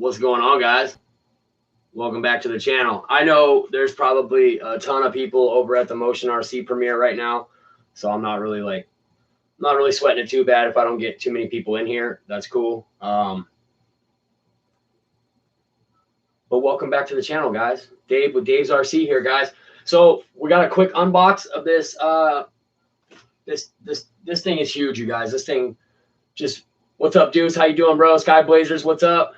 What's going on, guys? Welcome back to the channel. I know there's probably a ton of people over at the Motion RC premiere right now, so I'm not really sweating it too bad if I don't get too many people in here. That's cool. But welcome back to the channel, guys. Dave with Dave's RC here, guys. So we got a quick unbox of this. This thing is huge, you guys. This thing just, what's up, dudes? How you doing, bro? Sky Blazers, what's up?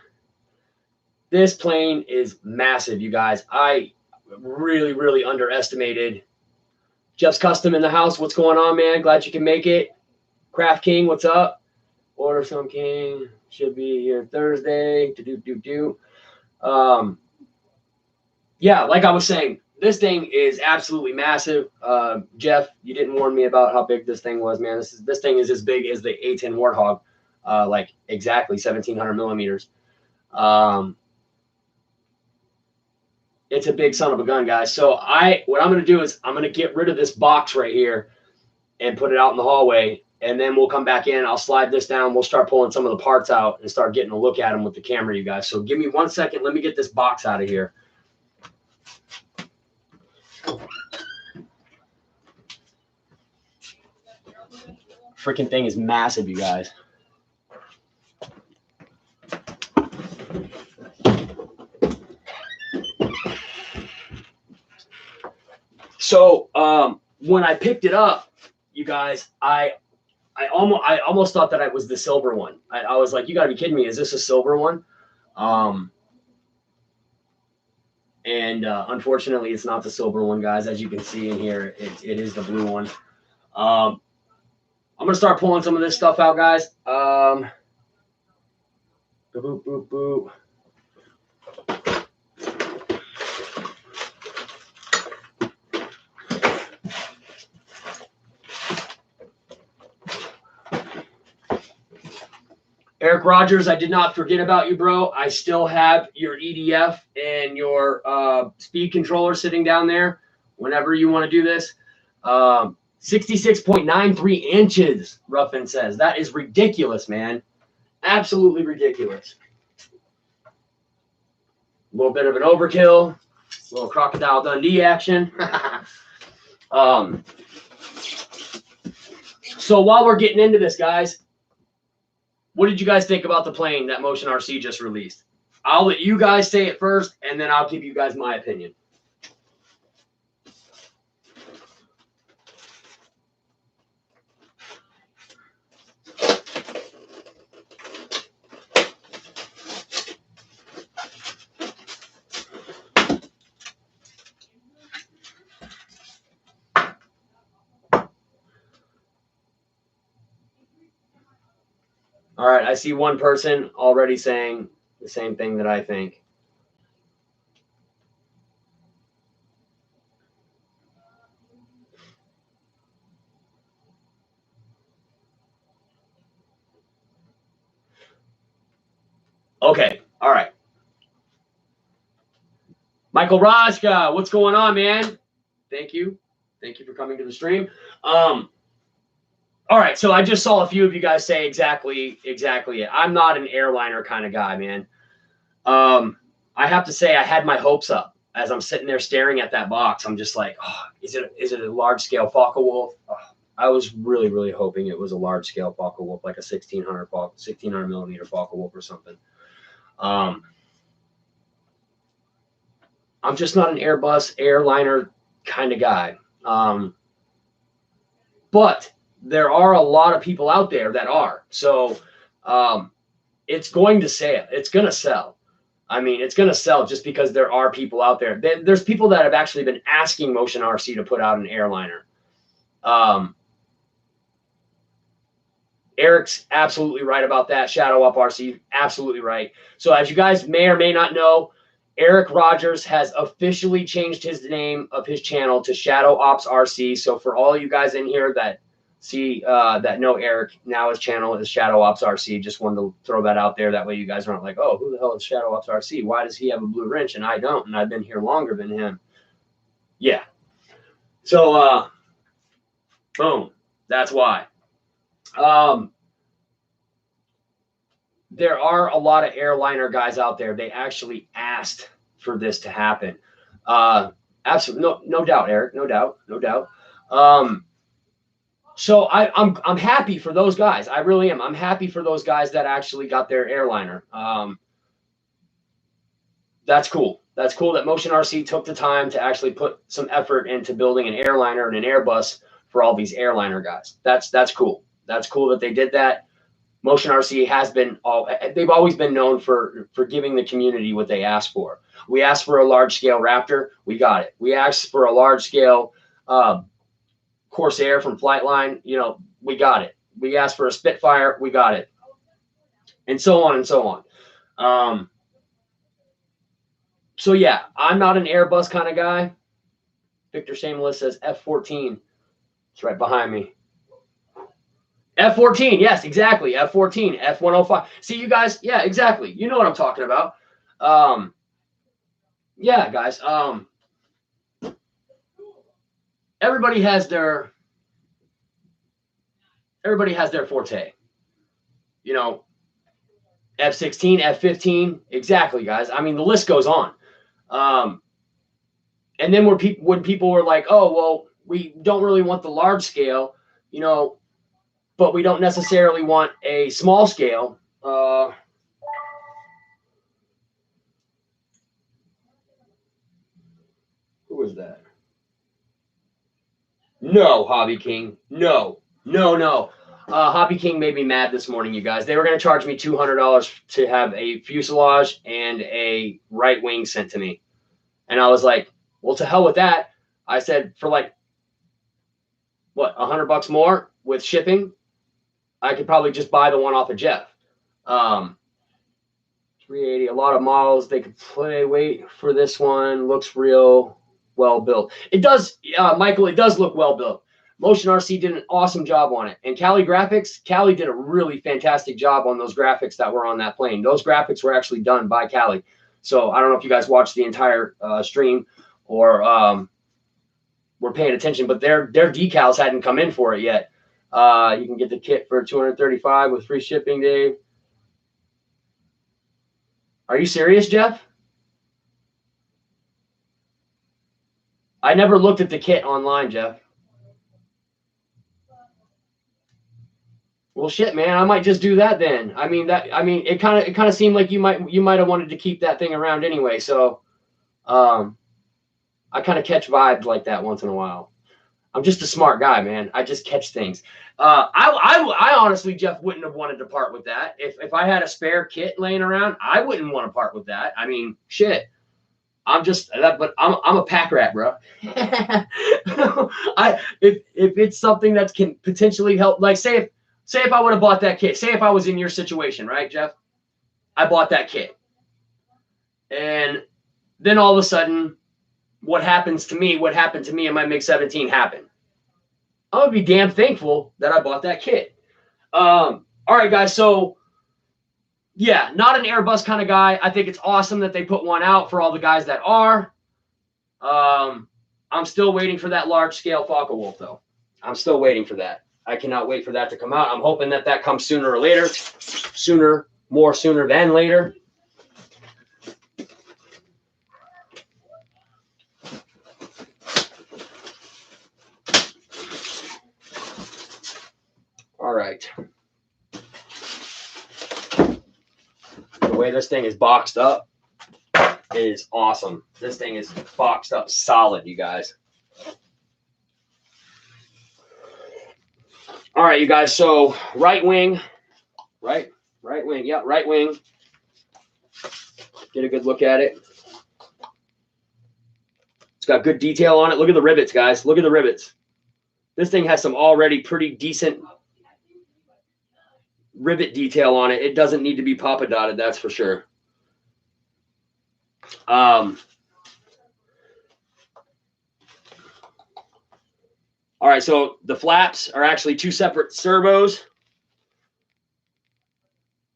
This plane is massive, you guys. I really underestimated. Jeff's Custom in the house. What's going on, man? Glad you can make it. Craft King, what's up? Order Some King should be here Thursday. Yeah, like I was saying, this thing is absolutely massive. Jeff, you didn't warn me about how big this thing was, man. This thing is as big as the A10 Warthog, like exactly 1,700 millimeters. It's a big son of a gun, guys. So what I'm going to do is I'm going to get rid of this box right here and put it out in the hallway, and then we'll come back in. I'll slide this down. We'll start pulling some of the parts out and start getting a look at them with the camera, you guys. So give me 1 second. Let me get this box out of here. Freaking thing is massive, you guys. So when I picked it up, you guys, I almost thought that it was the silver one. I was like, you gotta be kidding me. Is this a silver one? Unfortunately, it's not the silver one, guys. As you can see in here, it is the blue one. I'm gonna start pulling some of this stuff out, guys. Boop, boop, boop. Eric Rogers, I did not forget about you, bro. I still have your EDF and your speed controller sitting down there whenever you want to do this. 66.93 inches, Ruffin says. That is ridiculous, man. Absolutely ridiculous. A little bit of an overkill. A little Crocodile Dundee action. So while we're getting into this, guys, what did you guys think about the plane that Motion RC just released? I'll let you guys say it first, and then I'll give you guys my opinion. All right, I see one person already saying the same thing that I think. Okay, all right. Michael Rajka, what's going on, man? Thank you. Thank you for coming to the stream. All right, so I just saw a few of you guys say exactly it. I'm not an airliner kind of guy, man. I have to say I had my hopes up as I'm sitting there staring at that box. I'm just like, oh, is it a large scale Focke-Wulf? Oh, I was really hoping it was a large scale Focke-Wulf, like a 1600 millimeter Focke-Wulf or something. I'm just not an Airbus airliner kind of guy. But there are a lot of people out there that are. So it's going to sell. It's going to sell. I mean, it's going to sell just because there are people out there. There's people that have actually been asking Motion RC to put out an airliner. Eric's absolutely right about that. Shadow Up RC, absolutely right. So as you guys may or may not know, Eric Rogers has officially changed his name of his channel to Shadow Ops RC. So for all you guys in here that see that know Eric, now his channel is Shadow Ops RC. Just wanted to throw that out there. That way you guys aren't like, oh, who the hell is Shadow Ops RC? Why does he have a blue wrench and I don't? And I've been here longer than him. Yeah. So boom. That's why. there are a lot of airliner guys out there. They actually asked for this to happen. Absolutely, no doubt, Eric, no doubt. So I'm happy for those guys. I really am. I'm happy for those guys that actually got their airliner. That's cool. That's cool that Motion RC took the time to actually put some effort into building an airliner and an Airbus for all these airliner guys. That's cool. That's cool that they did that. Motion RC has been they've always been known for giving the community what they asked for. We asked for a large scale Raptor, we got it. We asked for a large scale Corsair from Flightline, you know, we got it. We asked for a Spitfire, we got it. And so on and so on. So yeah, I'm not an Airbus kind of guy. Victor Shameless says F14. It's right behind me. F14, yes, exactly. F14, F105. See, you guys, yeah, exactly. You know what I'm talking about. Yeah, guys. Everybody has their forte. You know, F16, F15, exactly, guys. I mean, the list goes on. And then when people were like, oh, well, we don't really want the large scale, you know, but we don't necessarily want a small scale. Who was that? No, Hobby King. No. Hobby King made me mad this morning, you guys. They were going to charge me $200 to have a fuselage and a right wing sent to me. And I was like, well, to hell with that. I said, for like, what, $100 more with shipping? I could probably just buy the one off of Jeff. 380, a lot of models they could play. Wait for this one. Looks real well built. It does, Michael, it does look well built. Motion RC did an awesome job on it. And Cali Graphics, Cali did a really fantastic job on those graphics that were on that plane. Those graphics were actually done by Cali. So I don't know if you guys watched the entire stream or were paying attention, but their decals hadn't come in for it yet. You can get the kit for $235 with free shipping, Dave. Are you serious, Jeff? I never looked at the kit online, Jeff. Well, shit, man, I might just do that then. I mean, it kind of seemed like you might have wanted to keep that thing around anyway. So, I kind of catch vibes like that once in a while. I'm just a smart guy, man. I just catch things. I honestly, Jeff, wouldn't have wanted to part with that. If I had a spare kit laying around, I wouldn't want to part with that. I mean, shit. I'm a pack rat, bro. If it's something that can potentially help, like say if I would have bought that kit, say if I was in your situation, right, Jeff? I bought that kit. And then all of a sudden, what happened to me in my MiG-17 happened. I would be damn thankful that I bought that kit. All right, guys. So, yeah, not an Airbus kind of guy. I think it's awesome that they put one out for all the guys that are. I'm still waiting for that large-scale Focke-Wulf, though. I'm still waiting for that. I cannot wait for that to come out. I'm hoping that comes sooner or later. More sooner than later. All right. The way this thing is boxed up is awesome. This thing is boxed up solid, you guys. All right, you guys. So right wing. Yeah, right wing. Get a good look at it. It's got good detail on it. Look at the rivets, guys. Look at the rivets. This thing has some already pretty decent rivet detail on it. It doesn't need to be Papa dotted, that's for sure. All right, so the flaps are actually two separate servos.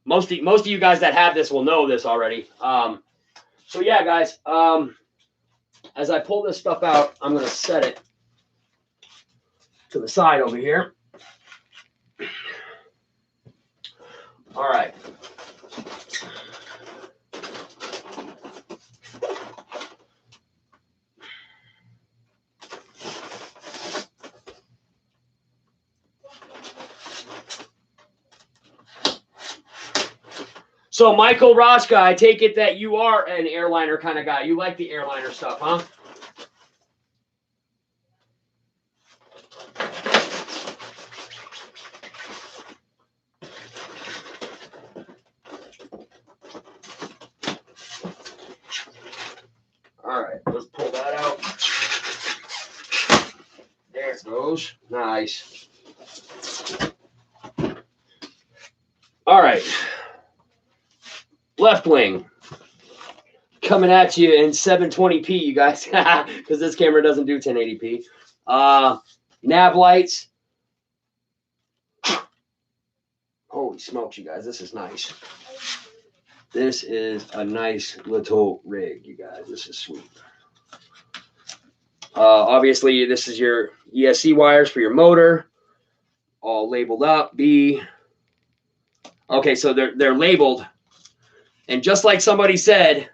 Most of you guys that have this will know this already. So yeah, guys, as I pull this stuff out, I'm going to set it to the side over here. All right. So, Michael Roshka, I take it that you are an airliner kind of guy. You like the airliner stuff, huh? All right, let's pull that out. There it goes. Nice. All right. Left wing. Coming at you in 720p, you guys, because this camera doesn't do 1080p. Nav lights. Holy smokes, you guys, this is nice. This is a nice little rig, you guys. This is sweet. Obviously, this is your ESC wires for your motor, all labeled up. B. Okay, so they're labeled, and just like somebody said,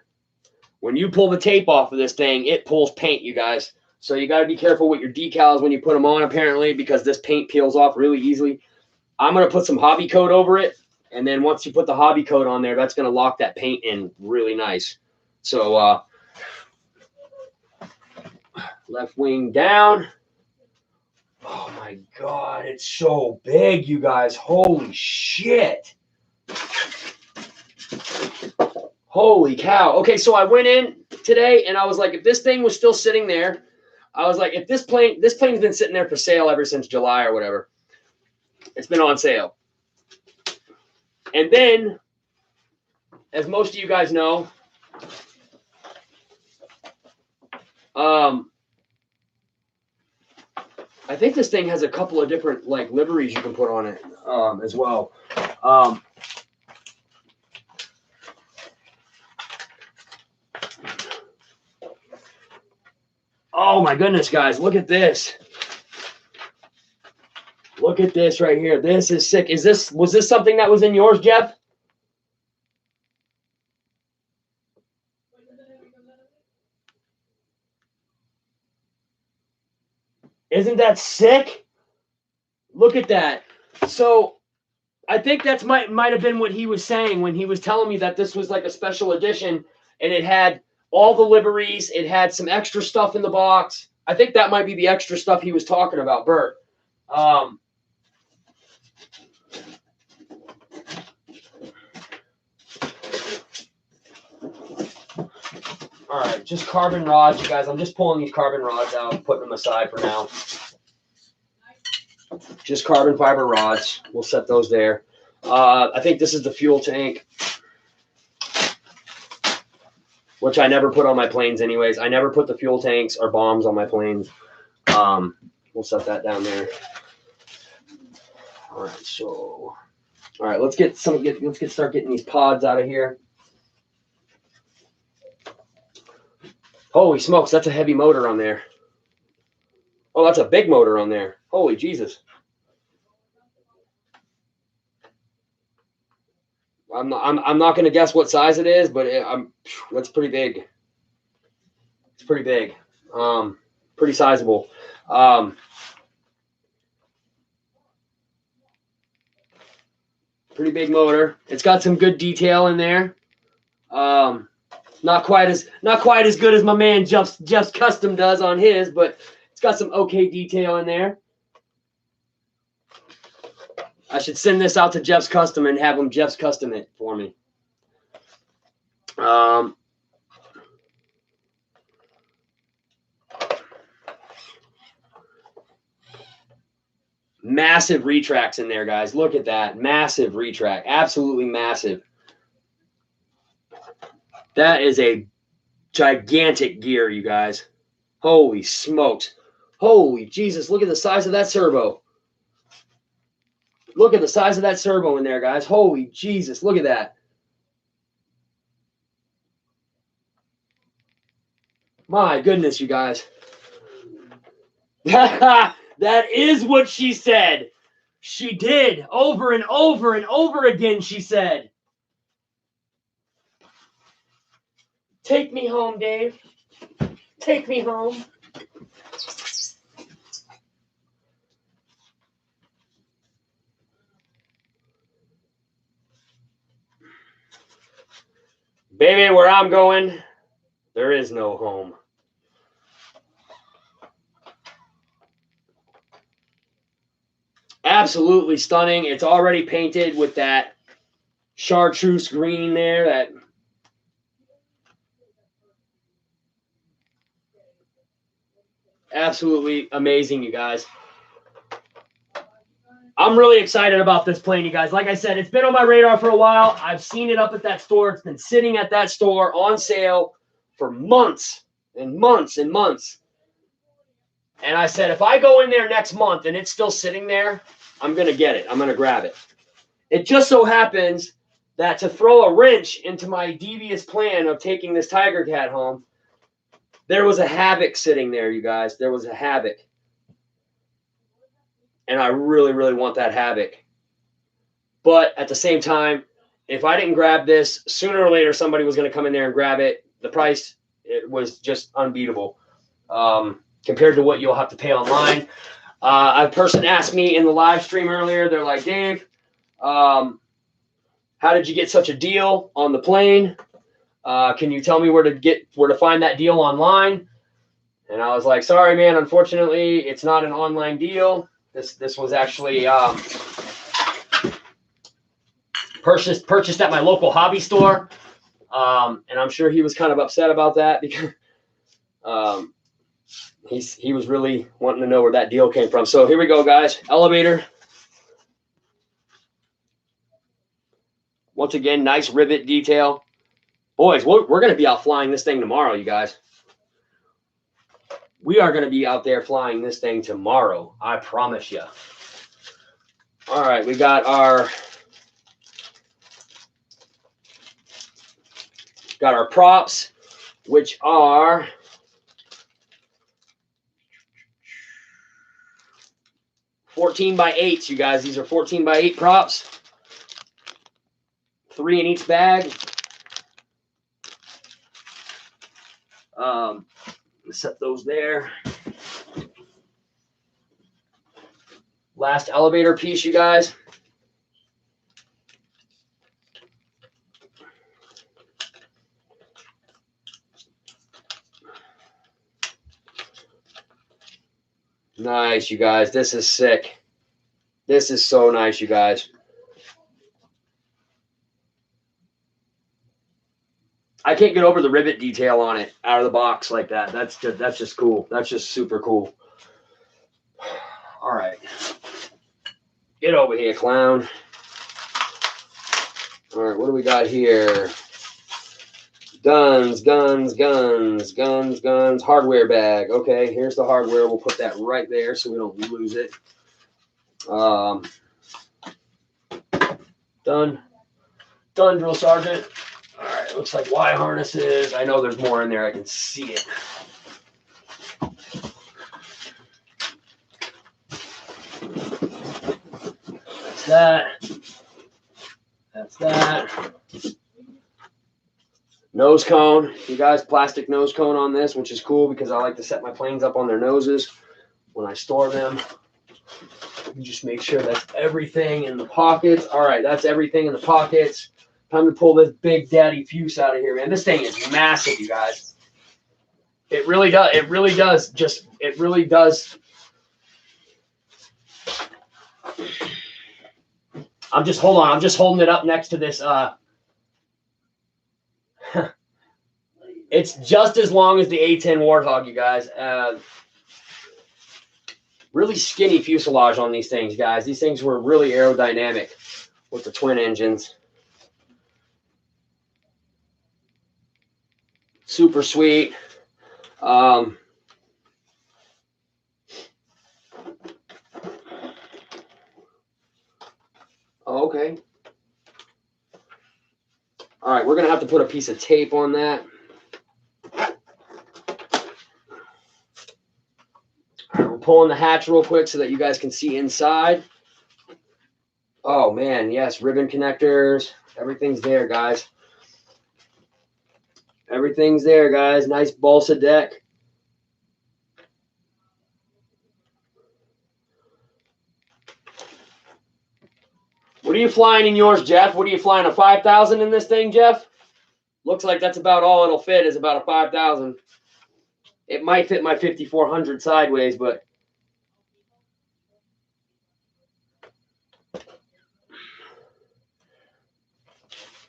when you pull the tape off of this thing, it pulls paint, you guys. So you got to be careful with your decals when you put them on, apparently, because this paint peels off really easily. I'm going to put some hobby coat over it, and then once you put the hobby coat on there, that's going to lock that paint in really nice. So left wing down. Oh, my God. It's so big, you guys. Holy shit. Holy cow. Okay, so I went in today, and I was like, if this thing was still sitting there, I was like, if this plane's been sitting there for sale ever since July or whatever. It's been on sale. And then, as most of you guys know, I think this thing has a couple of different like liveries you can put on it as well. Oh my goodness, guys, look at this. Look at this right here. This is sick. Was this something that was in yours, Jeff? Isn't that sick? Look at that. So I think that's might have been what he was saying when he was telling me that this was like a special edition and it had all the liveries. It had some extra stuff in the box. I think that might be the extra stuff he was talking about, Bert. All right, just carbon rods, you guys. I'm just pulling these carbon rods out, putting them aside for now. Just carbon fiber rods. We'll set those there. I think this is the fuel tank, which I never put on my planes anyways. I never put the fuel tanks or bombs on my planes. We'll set that down there. All right, so all right, let's start getting these pods out of here. Holy smokes, that's a heavy motor on there. Oh, that's a big motor on there. Holy Jesus. I'm not going to guess what size it is, but that's pretty big. It's pretty big. Pretty sizable. Pretty big motor. It's got some good detail in there. Not quite as good as my man Jeff's Custom does on his, but it's got some okay detail in there. I should send this out to Jeff's Custom and have him Jeff's Custom it for me. Massive retracts in there, guys. Look at that. Massive retract. Absolutely massive. That is a gigantic gear, you guys. Holy smokes. Holy Jesus. Look at the size of that servo. Look at the size of that servo in there, guys. Holy Jesus. Look at that. My goodness, you guys. That is what she said. She did. Over and over and over again, she said. Take me home, Dave. Take me home. Baby, where I'm going, there is no home. Absolutely stunning. It's already painted with that chartreuse green there. That absolutely amazing, you guys. I'm really excited about this plane, you guys. Like I said, it's been on my radar for a while. I've seen it up at that store. It's been sitting at that store on sale for months and months and months. And I said, if I go in there next month and it's still sitting there, I'm going to get it. I'm going to grab it. It just so happens that to throw a wrench into my devious plan of taking this Tiger Cat home, there was a Havoc sitting there, you guys. There was a Havoc. And I really, really want that Havoc. But at the same time, if I didn't grab this, sooner or later somebody was going to come in there and grab it. The price, it was just unbeatable compared to what you'll have to pay online. A person asked me in the live stream earlier, they're like, Dave, how did you get such a deal on the plane? Can you tell me where to find that deal online? And I was like, sorry, man, unfortunately, it's not an online deal. This was actually purchased at my local hobby store, and I'm sure he was kind of upset about that because he was really wanting to know where that deal came from. So here we go, guys. Elevator. Once again, nice rivet detail. Boys, we're going to be out flying this thing tomorrow, you guys. We are going to be out there flying this thing tomorrow. I promise you. All right, we got our props, which are $14 by 8s, you guys. These are 14 by 8 props. 3 in each bag. Set those there. Last elevator piece, you guys. Nice, you guys. This is sick. This is so nice, you guys. I can't get over the rivet detail on it out of the box like that. That's just cool. That's just super cool. All right. Get over here, clown. All right, what do we got here? Guns. Hardware bag. Okay, here's the hardware. We'll put that right there so we don't lose it. Done, drill sergeant. All right, looks like Y harnesses. I know there's more in there. I can see it. That's that. That's that. Nose cone. You guys, plastic nose cone on this, which is cool because I like to set my planes up on their noses when I store them. You just make sure that's everything in the pockets. All right, that's everything in the pockets. Time to pull this big daddy fuse out of here, man. This thing is massive, you guys. It really does. It really does. It really does. I'm just holding it up next to this. It's just as long as the A10 Warthog, you guys. Really skinny fuselage on these things, guys. These things were really aerodynamic with the twin engines. Super sweet. Okay. All right, we're going to have to put a piece of tape on that. All right, we're pulling the hatch real quick so that you guys can see inside. Oh, man, yes, ribbon connectors. Everything's there, guys. Everything's there, guys. Nice balsa deck. What are you flying in yours, Jeff? What are you flying, a 5,000 in this thing, Jeff? Looks like that's about all it'll fit is about a 5,000. It might fit my 5,400 sideways, but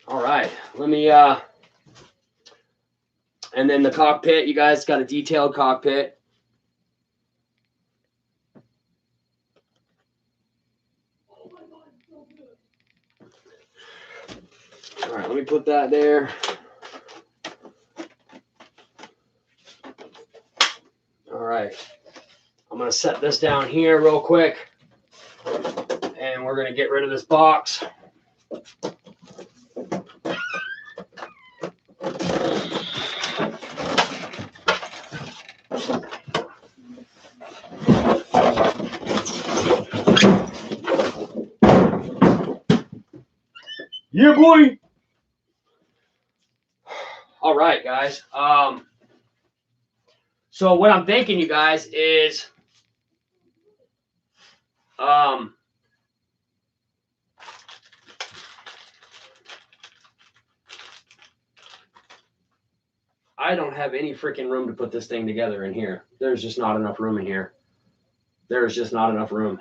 all right. Let me and then the cockpit, you guys got a detailed cockpit. All right, let me put that there. All right. I'm going to set this down here real quick, and we're going to get rid of this box. Yeah, boy. All right, guys. So what I'm thinking, you guys, is I don't have any freaking room to put this thing together in here. There's just not enough room in here. There's just not enough room.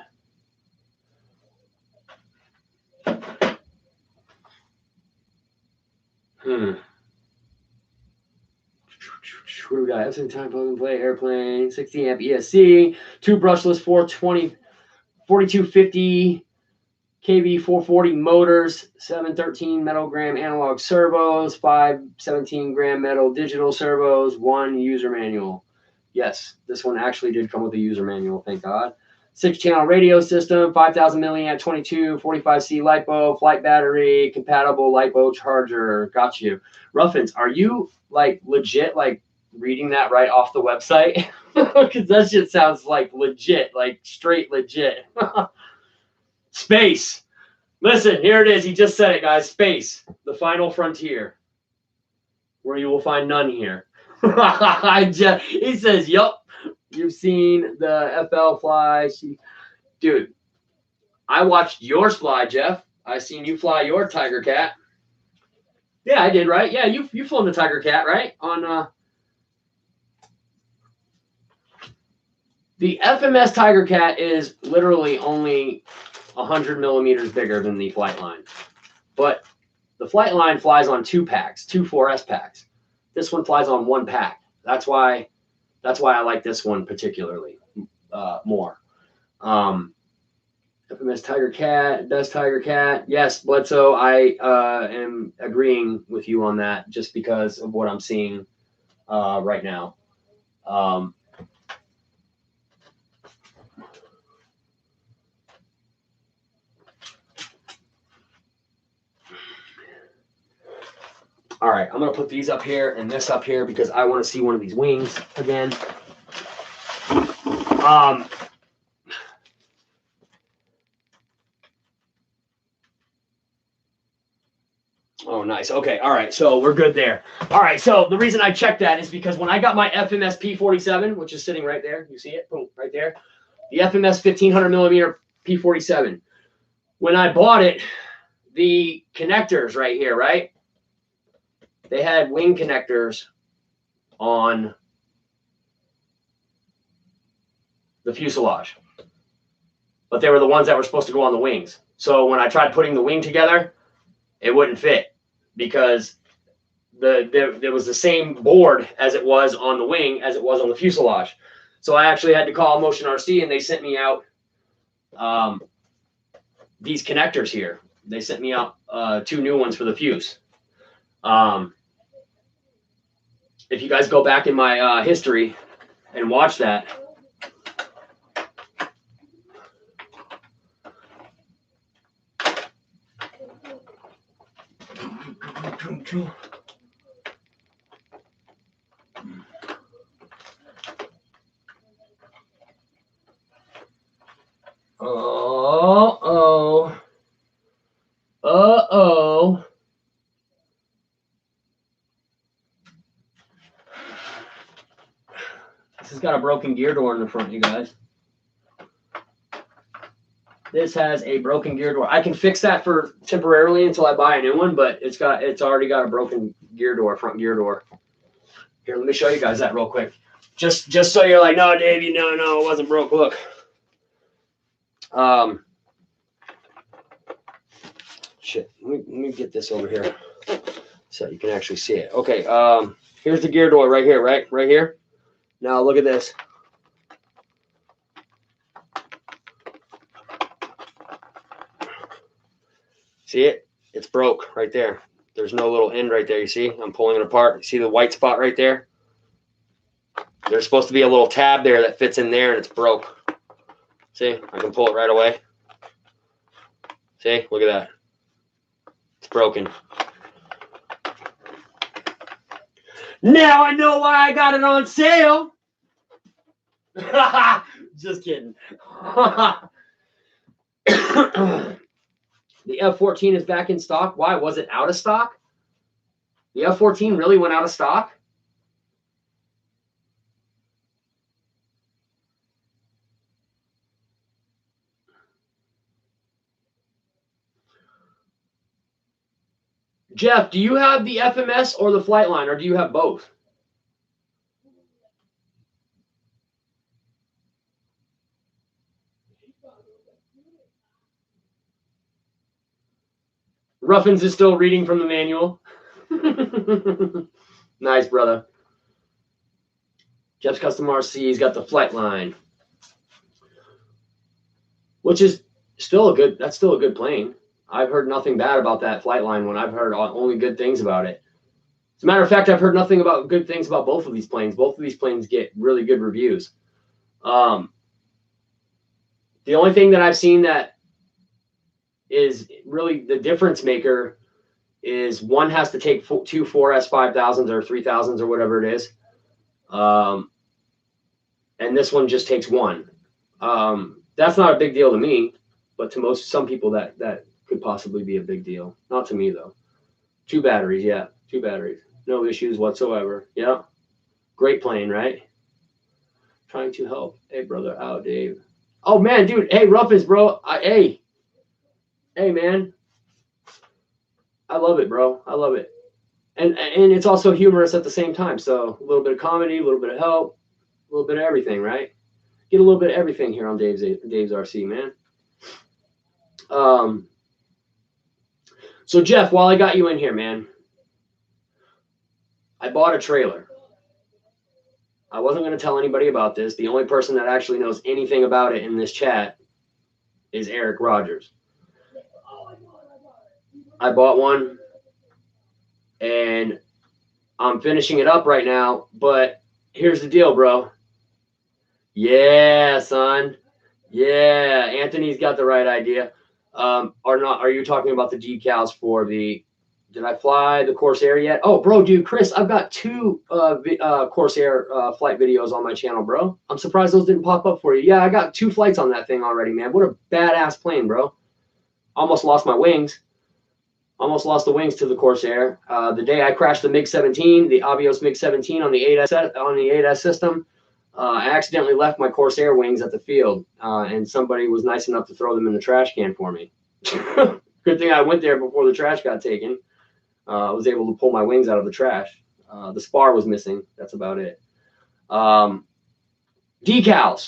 What do we got? Everything time, plug and play, airplane, 60 amp ESC, two brushless 4250 kV 440 motors, 713 metal gram analog servos, 517 gram metal digital servos, one user manual. Yes, this one actually did come with a user manual, thank God. 6-channel radio system, 5,000 milliamp 2245C LiPo, flight battery, compatible LiPo charger. Got you. Ruffins, are you like legit like reading that right off the website? Because that shit sounds like legit, like straight legit. Space. Listen, here it is. He just said it, guys. Space, the final frontier, where you will find none here. He says, yup. You've seen the FL fly. Dude, I watched yours fly, Jeff. I seen you fly your Tiger Cat. Yeah, I did, right? Yeah, you've flown the Tiger Cat, right? On the FMS Tiger Cat is literally only 100 millimeters bigger than the Flightline. But the Flightline flies on 2 packs, 2 4S packs. This one flies on 1 pack. That's why I like this one particularly more. FMS Tiger Cat, best Tiger Cat. Yes, Bledsoe, I am agreeing with you on that just because of what I'm seeing right now. All right, I'm going to put these up here and this up here because I want to see one of these wings again. Oh, nice. Okay, all right, so we're good there. All right, so the reason I checked that is because when I got my FMS P47, which is sitting right there, you see it? Boom, right there. The FMS 1500 millimeter P47. When I bought it, the connectors right here, right? They had wing connectors on the fuselage, but they were the ones that were supposed to go on the wings. So when I tried putting the wing together, it wouldn't fit because there was the same board as it was on the wing as it was on the fuselage. So I actually had to call Motion RC, and they sent me out these connectors here. They sent me out 2 new ones for the fuse. If you guys go back in my history and watch that, Uh-oh. This has got a broken gear door in the front, you guys. This has a broken gear door. I can fix that for temporarily until I buy a new one, but it's already got a broken gear door, front gear door. Here, let me show you guys that real quick. Just so you're like, no, Dave, no, it wasn't broke. Look. Shit, let me get this over here so you can actually see it. Okay, here's the gear door right here, right here. Now look at this. See it? It's broke right there. There's no little end right there. You see? I'm pulling it apart. You see the white spot right there? There's supposed to be a little tab there that fits in there, and it's broke. See? I can pull it right away. See? Look at that. It's broken. Now I know why I got it on sale. Just kidding. The F14 is back in stock. Why? Was it out of stock? The F14 really went out of stock? Jeff, do you have the FMS or the Flightline, or do you have both? Ruffins is still reading from the manual. Nice, brother. Jeff's Custom RC's got the Flightline, which is still a good. That's still a good plane. I've heard nothing bad about that Flightline when I've heard only good things about it. As a matter of fact, I've heard nothing about good things about both of these planes. Both of these planes get really good reviews. The only thing that I've seen that is really the difference maker is one has to take two 4S 5000s or 3000s or whatever it is. And this one just takes one. That's not a big deal to me, but to some people that could possibly be a big deal. Not to me though. 2 batteries, yeah, 2 batteries. No issues whatsoever. Yeah. Great plane, right? Trying to help. Hey, brother, out, Dave. Oh man, dude. Hey, Ruffins, bro. Hey, man. I love it, bro. I love it. And it's also humorous at the same time. So a little bit of comedy, a little bit of help, a little bit of everything, right? Get a little bit of everything here on Dave's RC, man. So Jeff, while I got you in here, man, I bought a trailer. I wasn't going to tell anybody about this. The only person that actually knows anything about it in this chat is Eric Rogers. I bought one, and I'm finishing it up right now, but here's the deal, bro. Yeah, son. Yeah, Anthony's got the right idea. Are you talking about the decals for the, did I fly the Corsair yet? Oh, bro, dude, Chris, I've got 2 Corsair flight videos on my channel, bro. I'm surprised those didn't pop up for you. Yeah, I got 2 flights on that thing already, man. What a badass plane, bro. Almost lost my wings. Almost lost the wings to the Corsair. The day I crashed the MiG-17, the Avios MiG-17 on the 8S system, I accidentally left my Corsair wings at the field, and somebody was nice enough to throw them in the trash can for me. Good thing I went there before the trash got taken. I was able to pull my wings out of the trash. The spar was missing. That's about it. Decals.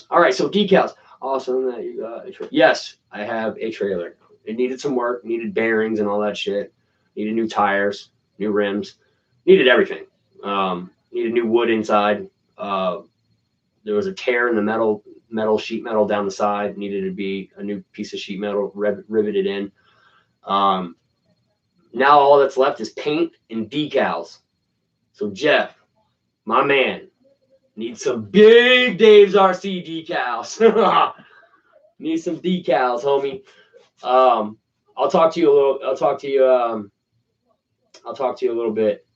All right, so decals. Awesome that you got a trailer. Yes, I have a trailer. It needed some work, needed bearings and all that shit. Needed new tires, new rims, needed everything. Needed new wood inside. There was a tear in the sheet metal down the side. Needed to be a new piece of sheet metal riveted in. Now all that's left is paint and decals. So Jeff, my man, needs some big Dave's RC decals. Need some decals, homie. I'll talk to you a little. I'll talk to you a little bit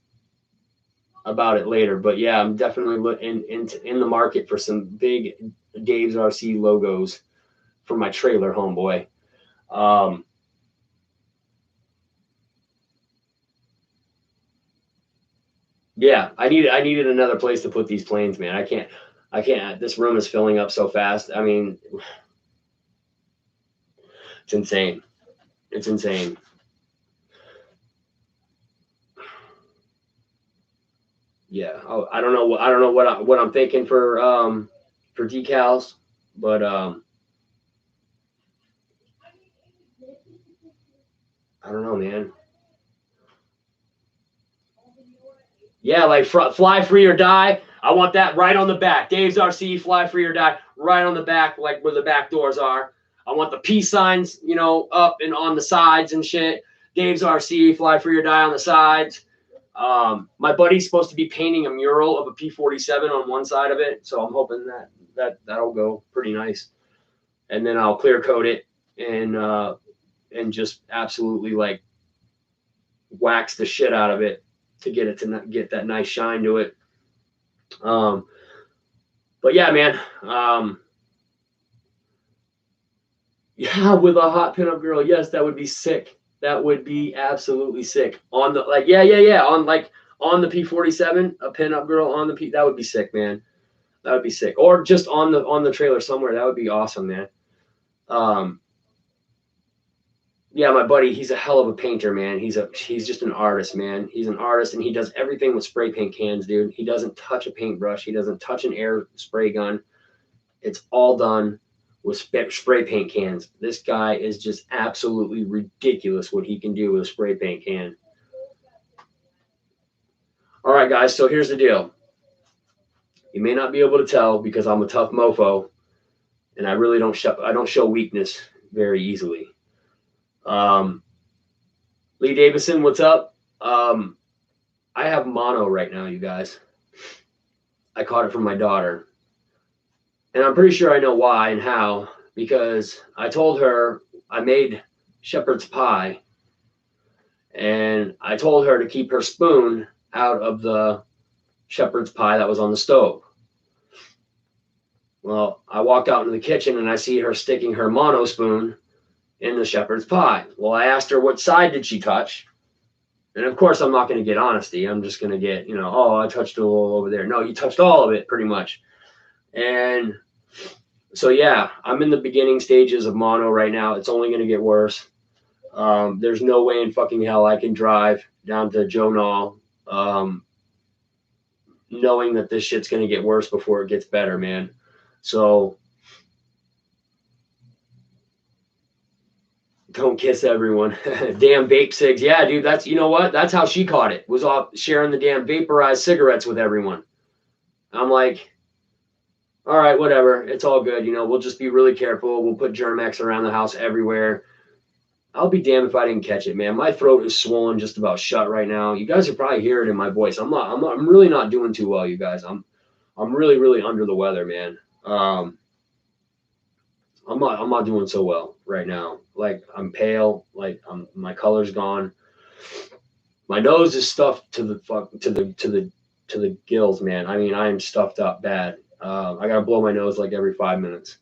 about it later. But yeah, I'm definitely in the market for some big Dave's RC logos for my trailer, homeboy. Yeah, I needed another place to put these planes, man. I can't. This room is filling up so fast. I mean, it's insane. It's insane. yeah, I don't know what I'm thinking for decals, but I don't know, man. Yeah, like fly free or die. I want that right on the back. Dave's RC, fly free or die, right on the back, like where the back doors are. I want the peace signs, you know, up and on the sides and shit. Dave's RC, fly free or die on the sides. My buddy's supposed to be painting a mural of a P-47 on one side of it, so I'm hoping that'll go pretty nice. And then I'll clear coat it and just absolutely like wax the shit out of it to get it to get that nice shine to it. But yeah, man. Yeah, with a hot pinup girl, yes, that would be sick. That would be absolutely sick. On the like, yeah. On the P-47, a pinup girl on the P. That would be sick, man. That would be sick. Or just on the trailer somewhere. That would be awesome, man. Yeah, my buddy, he's a hell of a painter, man. He's just an artist, man. He's an artist, and he does everything with spray paint cans, dude. He doesn't touch a paintbrush. He doesn't touch an air spray gun. It's all done with spray paint cans. This guy is just absolutely ridiculous what he can do with a spray paint can. All right, guys, so here's the deal. You may not be able to tell because I'm a tough mofo, and I really don't show weakness very easily. Lee Davison, what's up? I have mono right now, you guys. I caught it from my daughter. And I'm pretty sure I know why and how, because I told her I made shepherd's pie, and I told her to keep her spoon out of the shepherd's pie that was on the stove. Well, I walked out into the kitchen and I see her sticking her mono spoon in the shepherd's pie. Well, I asked her what side did she touch? And of course, I'm not going to get honesty. I'm just going to get, you know, oh, I touched a little over there. No, you touched all of it pretty much. And so, yeah, I'm in the beginning stages of mono right now. It's only going to get worse. There's no way in fucking hell I can drive down to Joe Knoll knowing that this shit's going to get worse before it gets better, man. So don't kiss everyone. Damn vape cigs. Yeah, dude, that's, you know what? That's how she caught it, was off sharing the damn vaporized cigarettes with everyone. I'm like, all right, whatever. It's all good. You know, we'll just be really careful. We'll put Germ-X around the house everywhere. I'll be damned if I didn't catch it, man. My throat is swollen just about shut right now. You guys are probably hearing it in my voice. I'm really not doing too well, you guys. I'm really under the weather, man. I'm not doing so well right now. Like, I'm pale, like my color's gone. My nose is stuffed to the gills, man. I mean, I am stuffed up bad. I gotta blow my nose like every 5 minutes.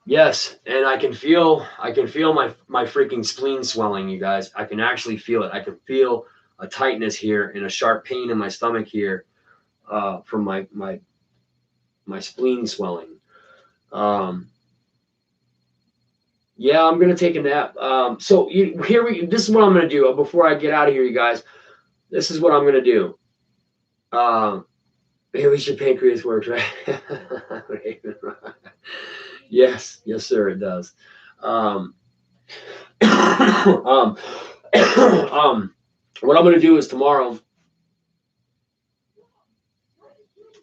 Yes, and I can feel my freaking spleen swelling, you guys. I can actually feel it. I can feel a tightness here and a sharp pain in my stomach here from my spleen swelling. Yeah, I'm gonna take a nap. So this is what I'm gonna do before I get out of here, you guys. This is what I'm gonna do. At least your pancreas works, right? Yes, sir, it does. What I'm gonna do is tomorrow.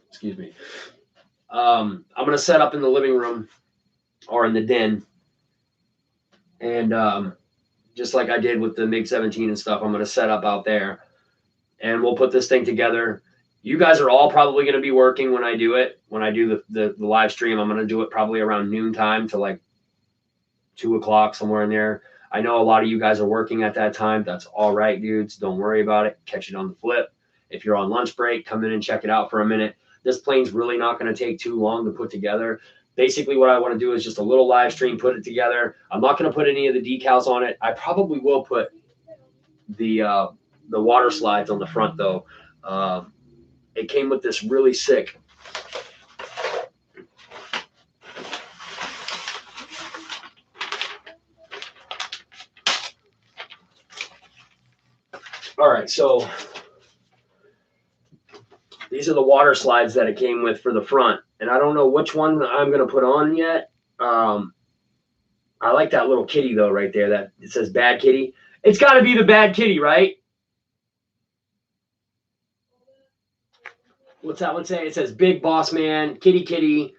Excuse me. I'm gonna set up in the living room or in the den, and just like I did with the MiG 17 and stuff, I'm gonna set up out there, and we'll put this thing together. You guys are all probably going to be working when I do it. When I do the live stream, I'm going to do it probably around noontime to like 2 o'clock, somewhere in there. I know a lot of you guys are working at that time. That's all right, dudes. Don't worry about it. Catch it on the flip. If you're on lunch break, come in and check it out for a minute. This plane's really not going to take too long to put together. Basically, what I want to do is just a little live stream, put it together. I'm not going to put any of the decals on it. I probably will put the water slides on the front, though. It came with this really sick all right, so These are the water slides that it came with for the front. And I don't know which one I'm going to put on yet. I like that little kitty, though, right there. That it says Bad Kitty. It's got to be the Bad Kitty, right? What's that one say? It says Big Boss Man, Kitty Kitty,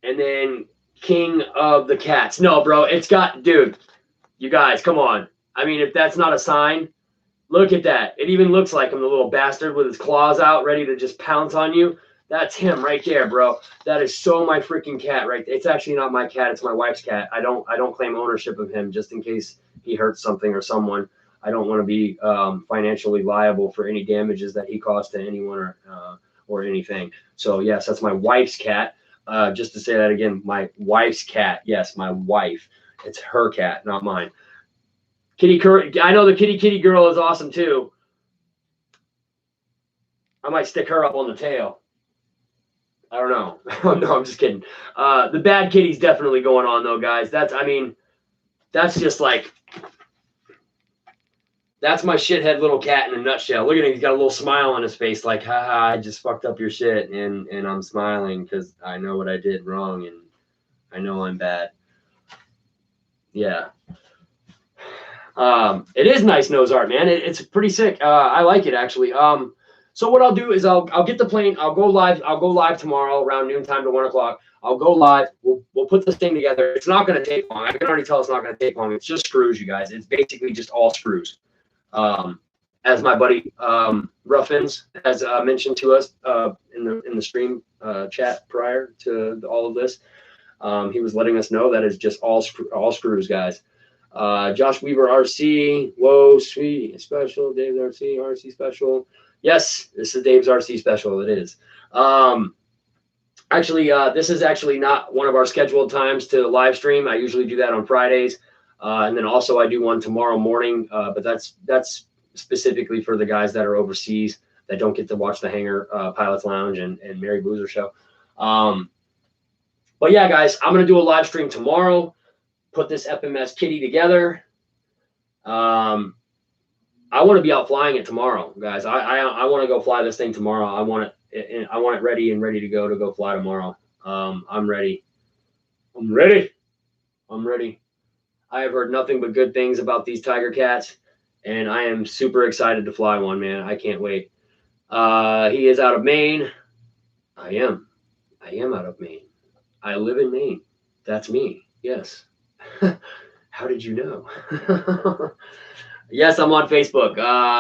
and then King of the Cats. No, bro, it's got, dude, you guys, come on. I mean, if that's not a sign, look at that. It even looks like him, the little bastard with his claws out, ready to just pounce on you. That's him right there, bro. That is so my freaking cat, right? It's actually not my cat. It's my wife's cat. I don't claim ownership of him just in case he hurts something or someone. I don't want to be financially liable for any damages that he caused to anyone or anything. So yes, that's my wife's cat. Just to say that again, my wife's cat. Yes, my wife. It's her cat, not mine. I know the kitty girl is awesome too. I might stick her up on the tail. I don't know. No, I'm just kidding. The Bad Kitty's definitely going on though, guys. That's just like, that's my shithead little cat in a nutshell. Look at him. He's got a little smile on his face like, haha, I just fucked up your shit. And I'm smiling because I know what I did wrong and I know I'm bad. Yeah. It is nice nose art, man. It's pretty sick. I like it actually. So what I'll do is I'll get the plane. I'll go live tomorrow around noontime to 1 o'clock. I'll go live. We'll put this thing together. It's not going to take long. I can already tell it's not going to take long. It's just screws, you guys. It's basically just all screws. As my buddy Ruffins has mentioned to us in the stream chat prior to all of this, he was letting us know that it's just all screws, guys. Josh Weaver RC, whoa, sweet, special, Dave's RC special. Yes, this is Dave's RC special. It is. Actually, this is actually not one of our scheduled times to live stream. I usually do that on Fridays. And then also I do one tomorrow morning, but that's specifically for the guys that are overseas that don't get to watch the Hangar Pilots Lounge and Mary Boozer show. But yeah, guys, I'm going to do a live stream tomorrow, put this FMS kitty together. I want to be out flying it tomorrow, guys. I want to go fly this thing tomorrow. I want it ready to go fly tomorrow. I'm ready. I have heard nothing but good things about these Tiger Cats, and I am super excited to fly one, man. I can't wait. He is out of Maine. I am out of Maine. I live in Maine. That's me. Yes. How did you know? Yes, I'm on Facebook.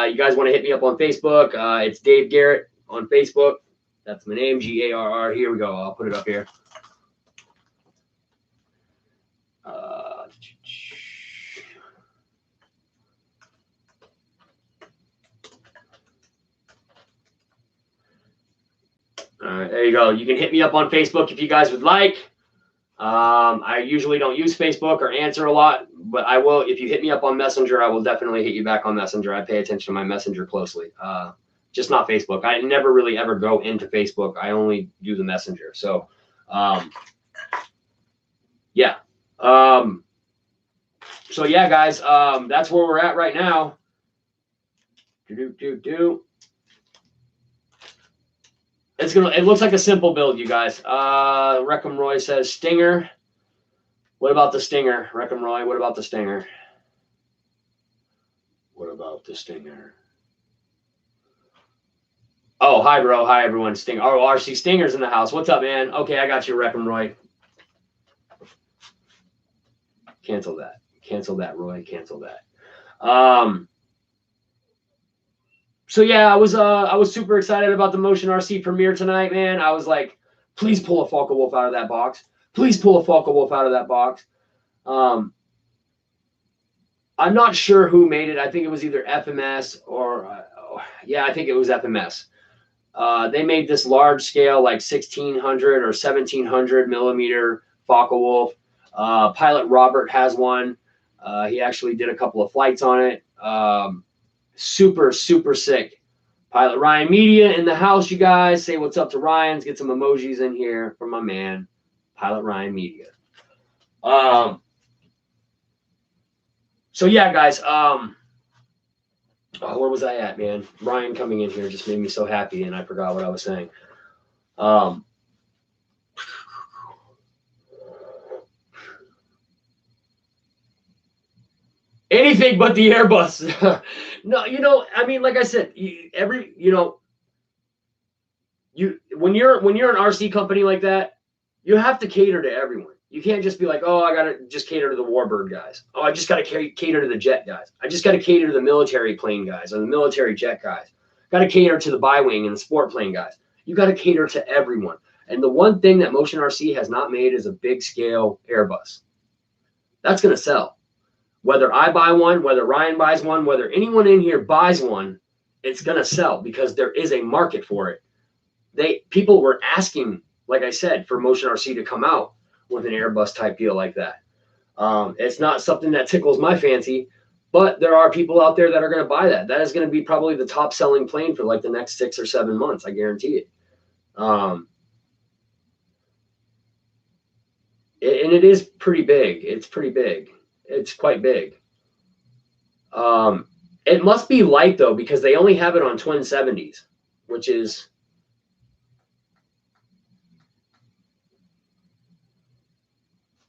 You guys want to hit me up on Facebook? It's Dave Garrett on Facebook. That's my name, Garr. Here we go. I'll put it up here. All right, there you go. You can hit me up on Facebook if you guys would like. I usually don't use Facebook or answer a lot, but I will. If you hit me up on Messenger, I will definitely hit you back on Messenger. I pay attention to my Messenger closely. Just not Facebook. I never really ever go into Facebook. I only do the Messenger. So, yeah. So yeah, guys, that's where we're at right now. It looks like a simple build, you guys. Reckham Roy says Stinger. What about the Stinger? Reckham Roy, what about the Stinger? What about the Stinger? Oh, hi, bro. Hi, everyone. Stinger. Oh, RC Stinger's in the house. What's up, man? Okay, I got you, Reckham Roy. Cancel that. Cancel that, Roy. Cancel that. So yeah, I was super excited about the Motion RC premiere tonight, man. I was like, please pull a Focke-Wulf out of that box. Please pull a Focke-Wulf out of that box. I'm not sure who made it. I think it was either FMS or yeah, I think it was FMS. They made this large scale, like 1600 or 1700 millimeter Focke-Wulf. Pilot Robert has one. He actually did a couple of flights on it. Super sick. Pilot Ryan Media in the house, you guys. Say what's up to Ryan's. Get some emojis in here for my man, Pilot Ryan Media. So yeah, guys. Oh, where was I at, man? Ryan coming in here just made me so happy, and I forgot what I was saying. Anything but the Airbus. No, you know, I mean, like I said, when you're an RC company like that, you have to cater to everyone. You can't just be like, oh, I gotta just cater to the Warbird guys. Oh, I just gotta cater to the jet guys. I just gotta cater to the military plane guys or the military jet guys. Gotta cater to the bi-wing and the sport plane guys. You gotta cater to everyone. And the one thing that Motion RC has not made is a big scale Airbus. That's gonna sell. Whether I buy one, whether Ryan buys one, whether anyone in here buys one, it's gonna sell because there is a market for it. People were asking, like I said, for Motion RC to come out with an Airbus type deal like that. It's not something that tickles my fancy, but there are people out there that are going to buy that. That is going to be probably the top selling plane for like the next 6 or 7 months. I guarantee it. And it is pretty big. It's pretty big. It's quite big. It must be light though, because they only have it on twin 70s, which is,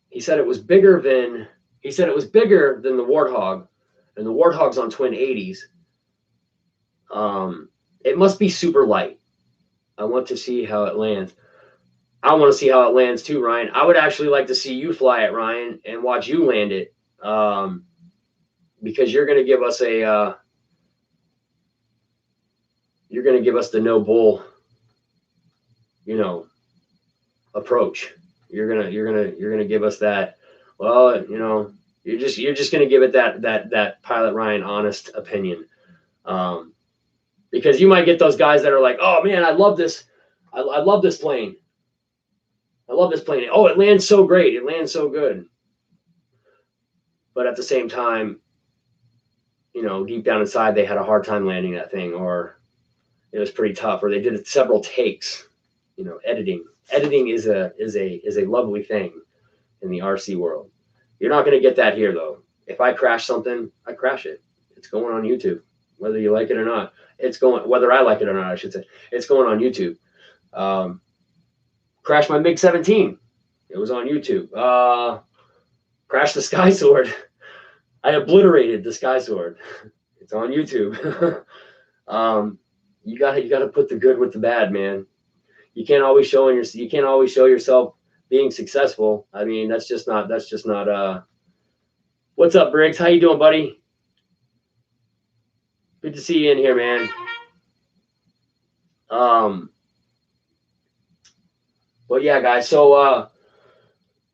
he said it was bigger than the Warthog, and the Warthog's on twin 80s. It must be super light. I want to see how it lands. I want to see how it lands too, Ryan. I would actually like to see you fly it, Ryan, and watch you land it, because you're going to give us the no bull, approach. You're gonna give us that. Well, you're just gonna give it that Pilot Ryan honest opinion, because you might get those guys that are like, oh man, I love this plane. I love this plane. Oh, it lands so great. It lands so good. But at the same time, deep down inside, they had a hard time landing that thing, or it was pretty tough, or they did it several takes. Editing is a lovely thing in the RC world. You're not going to get that here though. If I crash something, I crash it. It's going on YouTube, whether you like it or not. Whether I like it or not, I should say. It's going on YouTube. Crashed my MiG 17. It was on YouTube. Crashed the Sky Sword. I obliterated the Sky Sword. It's on YouTube. You gotta put the good with the bad, man. You can't always show yourself being successful. I mean, that's just not what's up, Briggs? How you doing, buddy? Good to see you in here, man. But yeah, guys, so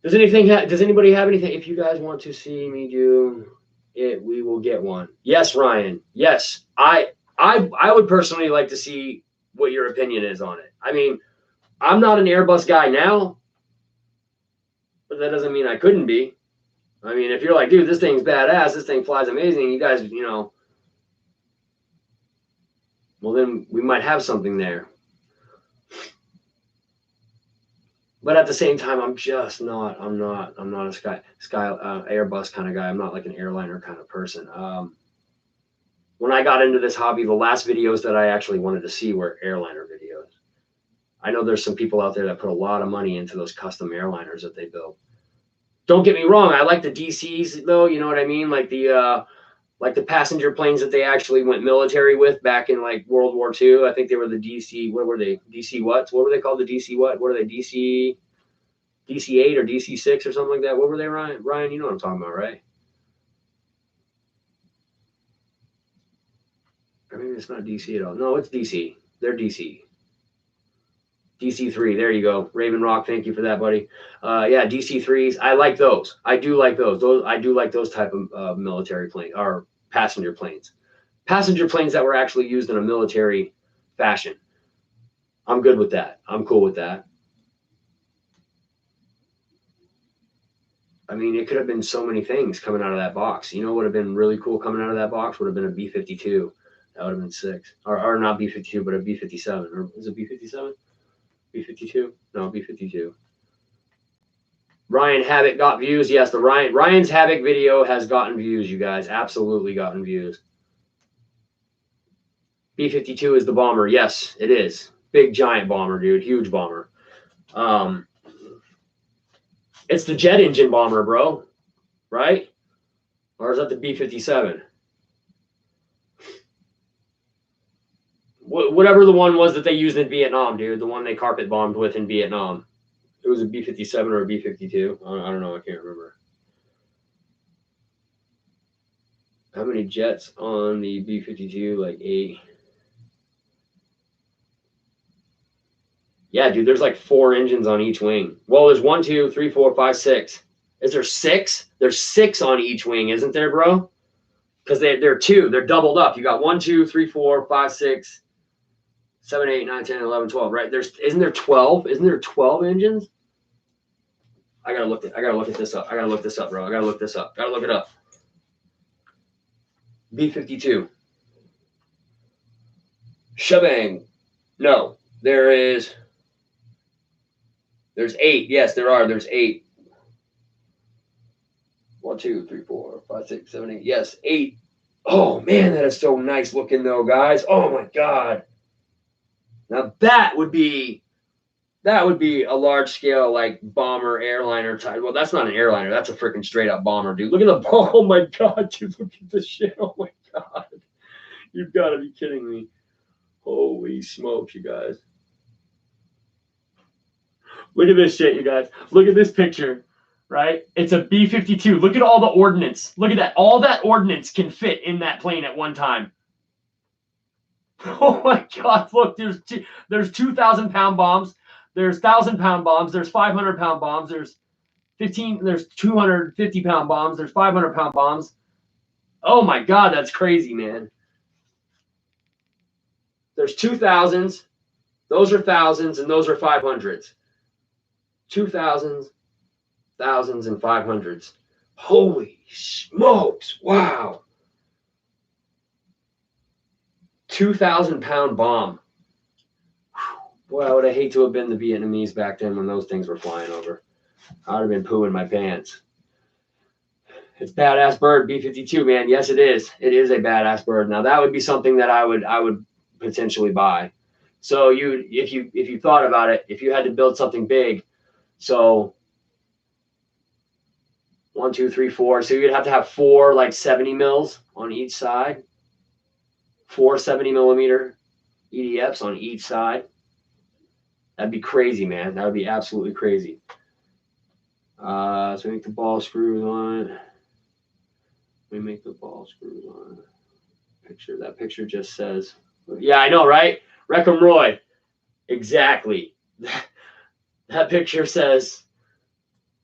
does anybody have anything? If you guys want to see me do it, we will get one. Yes, Ryan. Yes. I would personally like to see what your opinion is on it. I mean, I'm not an Airbus guy now, but that doesn't mean I couldn't be. I mean, if you're like, dude, this thing's badass, this thing flies amazing, you guys, well, then we might have something there. But at the same time, I'm not a sky Airbus kind of guy. I'm not like an airliner kind of person. When I got into this hobby, the last videos that I actually wanted to see were airliner videos. I know there's some people out there that put a lot of money into those custom airliners that they build. Don't get me wrong. I like the DCs though. You know what I mean? Like the passenger planes that they actually went military with back in like World War II. I think they were the DC. What were they? DC what? What were they called? The DC what? What are they? DC 8 or DC 6 or something like that. What were they, Ryan? Ryan, you know what I'm talking about, right? Or maybe it's not DC at all. No, it's DC. They're DC. DC3. There you go. Raven Rock, thank you for that, buddy. Yeah, DC3s. I like those. I do like those. I do like those type of military planes or passenger planes. Passenger planes that were actually used in a military fashion. I'm good with that. I'm cool with that. I mean, it could have been so many things coming out of that box. You know what would have been really cool coming out of that box? Would have been a B-52. That would have been 6. Or not B-52, but a B-57. Or is it B-57? B-52? No, B-52. Ryan Havoc got views. Yes, the Ryan's Havoc video has gotten views, you guys. Absolutely gotten views. B-52 is the bomber. Yes, it is. Big giant bomber, dude. Huge bomber. It's the jet engine bomber, bro. Right? Or is that the B-57? Whatever the one was that they used in Vietnam, dude. The one they carpet bombed with in Vietnam. It was a B-57 or a B-52. I don't know. I can't remember. How many jets on the B-52? Like 8. Yeah, dude, there's like 4 engines on each wing. Well, there's 1, 2, 3, 4, 5, 6. Is there 6? There's 6 on each wing, isn't there, bro? Because they're 2. They're doubled up. You got 1, 2, 3, 4, 5, 6, 7, 8, 9, 10, 11, 12, right? Isn't there 12? Isn't there 12 engines? I gotta look this up. I gotta look this up, bro. I gotta look this up. Gotta look it up. B-52. Shebang. No, there's 8. Yes, there are. There's 8. 1, 2, 3, 4, 5, 6, 7, 8. Yes, 8. Oh man, that is so nice looking though, guys. Oh my god. Now that would be a large scale like bomber airliner type. Well, that's not an airliner. That's a freaking straight up bomber, dude. Look at the bomb. Oh my god, dude. Look at this shit. Oh my god. You've got to be kidding me. Holy smokes, you guys. Look at this shit, you guys. Look at this picture, right? It's a B-52. Look at all the ordnance. Look at that. All that ordnance can fit in that plane at one time. Oh my god, look, there's 2,000-pound bombs. There's 1,000-pound bombs. There's 500-pound bombs. There's 250-pound bombs. There's 500-pound bombs. Oh my god, that's crazy, man. There's 2,000s. Those are thousands, and those are 500s. 2,000s, thousands, and 500s. Holy smokes! Wow. 2,000-pound bomb. Boy, I would have hate to have been the Vietnamese back then when those things were flying over. I would have been pooing my pants. It's badass bird, B-52, man. Yes, it is. It is a badass bird. Now that would be something that I would potentially buy. So if you thought about it, if you had to build something big, so 1, 2, 3, 4. So you'd have to have 4 like 70 mils on each side. 4 70-millimeter EDFs on each side. That'd be crazy, man. That would be absolutely crazy. So we make the ball screws on it. We make the ball screws on it. That picture just says, yeah, I know, right? Wreck-'em Roy. Exactly. That picture says,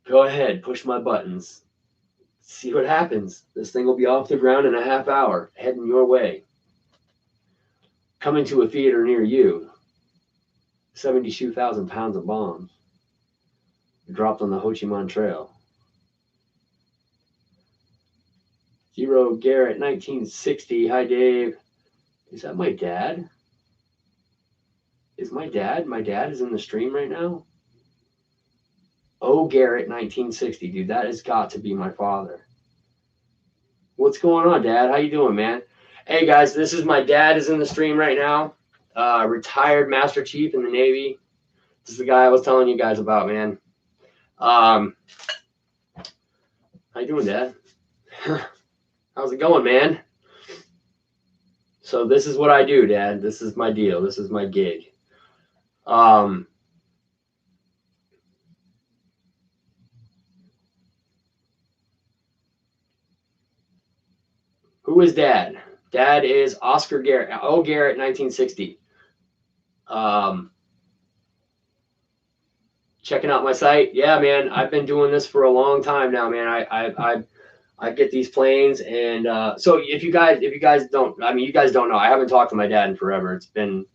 go ahead, push my buttons. See what happens. This thing will be off the ground in a half hour, heading your way. Coming to a theater near you. 72,000 pounds of bombs dropped on the Ho Chi Minh Trail. 0 Garrett 1960. Hi, Dave. Is that my dad? Is my dad? My dad is in the stream right now. Oh, Garrett 1960. Dude, that has got to be my father. What's going on, Dad? How you doing, man? Hey, guys, this is my dad is in the stream right now. Retired Master Chief in the Navy. This is the guy I was telling you guys about, man. How you doing, Dad? How's it going, man? So this is what I do, Dad. This is my deal. This is my gig. Who is Dad? Dad is Oscar Garrett. Oh, Garrett 1960. Checking out my site. Yeah, man. I've been doing this for a long time now, man. I get these planes, and so if you guys don't, I mean, you guys don't know. I haven't talked to my dad in forever. It's been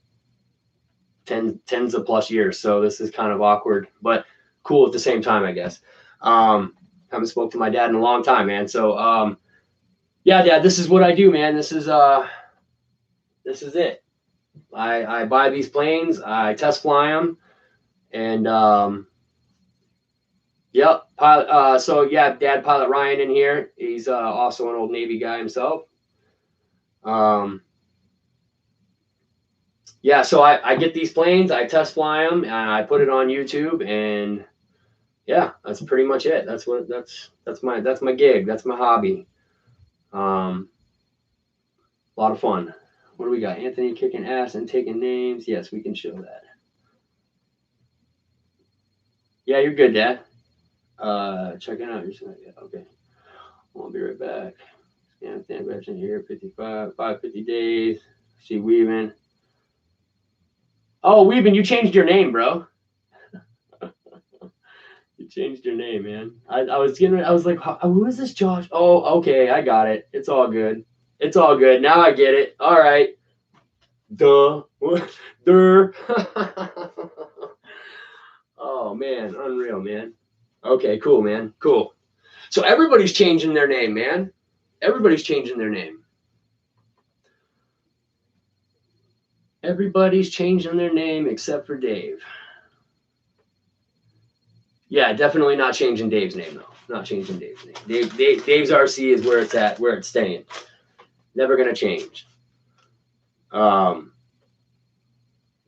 tens of plus years, so this is kind of awkward, but cool at the same time, I guess. Haven't spoke to my dad in a long time, man. So yeah, Dad, this is what I do, man. This is it. I buy these planes, I test fly them, and yep. So yeah, Dad, Pilot Ryan in here. He's also an old Navy guy himself. yeah, so I get these planes, I test fly them, and I put it on YouTube, and yeah, that's pretty much it. That's my gig. That's my hobby. A lot of fun. What do we got? Anthony kicking ass and taking names. Yes, we can show that. Yeah, you're good, Dad. Checking out your site. Yeah, okay. I'll be right back. Scan stand in here. 550 days. See Weaving. Oh, Weaving, you changed your name, bro. You changed your name, man. I was like, who is this Josh? Oh, okay, I got it. It's all good. It's all good. Now I get it. All right. Duh. Duh. Oh man, unreal, man. Okay, cool, man. Cool. So everybody's changing their name, man. Everybody's changing their name. Everybody's changing their name except for Dave. Yeah, definitely not changing Dave's name though. Not changing Dave's name. Dave's RC is where it's at, where it's staying. Never gonna change.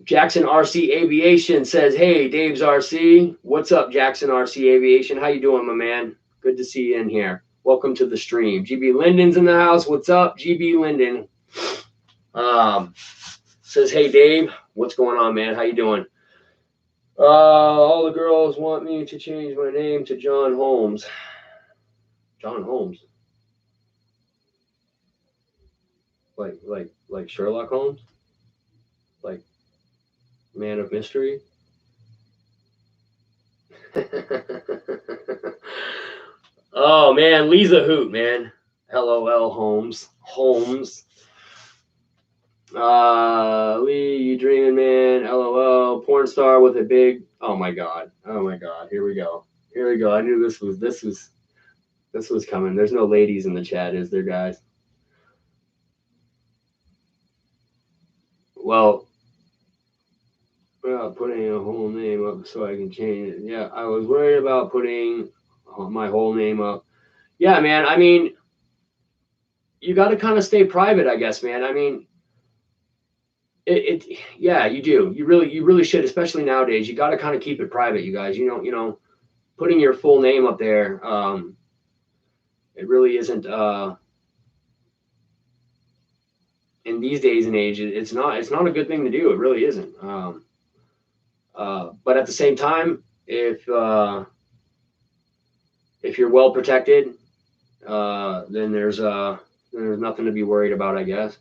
Jackson RC Aviation says, "Hey, Dave's RC. What's up, Jackson RC Aviation? How you doing, my man? Good to see you in here. Welcome to the stream. GB Linden's in the house. What's up, GB Linden? Says, hey, Dave. What's going on, man? How you doing? All the girls want me to change my name to John Holmes. John Holmes. Like Sherlock Holmes? Like Man of Mystery? Oh man, Lisa Hoot, man. LOL Holmes. Lee, you dreaming, man. LOL. Porn star with a big. Oh my god. Here we go. I knew this was coming. There's no ladies in the chat, is there, guys? Well, putting a whole name up so I can change it. Yeah, I was worried about putting my whole name up. Yeah, man. I mean, you got to kind of stay private, I guess, man. I mean, yeah, you do. You really should, especially nowadays. You got to kind of keep it private, you guys. You know, putting your full name up there, it really isn't. In these days and age, it's not a good thing to do. It really isn't. But at the same time, if you're well protected, then there's nothing to be worried about, I guess.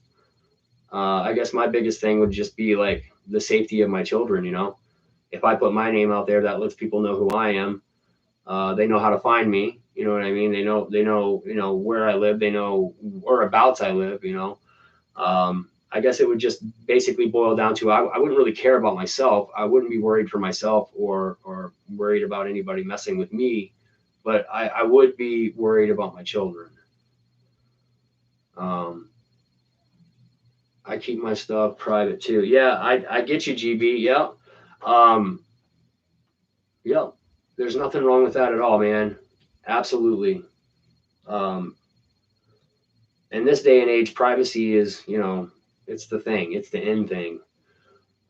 I guess my biggest thing would just be like the safety of my children. You know, if I put my name out there, that lets people know who I am. They know how to find me. You know what I mean? They know where I live. They know whereabouts I live. You know. I guess it would just basically boil down to I wouldn't really care about myself. I wouldn't be worried for myself or worried about anybody messing with me, but I would be worried about my children. I keep my stuff private too. Yeah, I get you, GB. Yeah. Yeah. There's nothing wrong with that at all, man. Absolutely. In this day and age, privacy is, it's the thing. It's the end thing.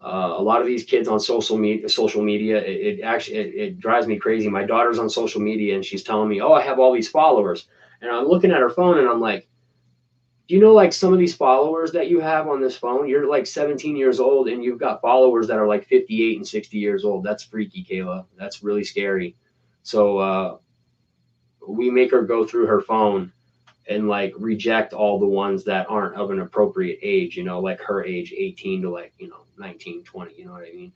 A lot of these kids on social media, it actually it drives me crazy. My daughter's on social media and she's telling me, "Oh, I have all these followers," and I'm looking at her phone and I'm like, "Do you know like some of these followers that you have on this phone? You're like 17 years old and you've got followers that are like 58 and 60 years old. That's freaky, Kayla. That's really scary." So we make her go through her phone and like reject all the ones that aren't of an appropriate age, like her age, 18 to like, 19, 20, you know what I mean?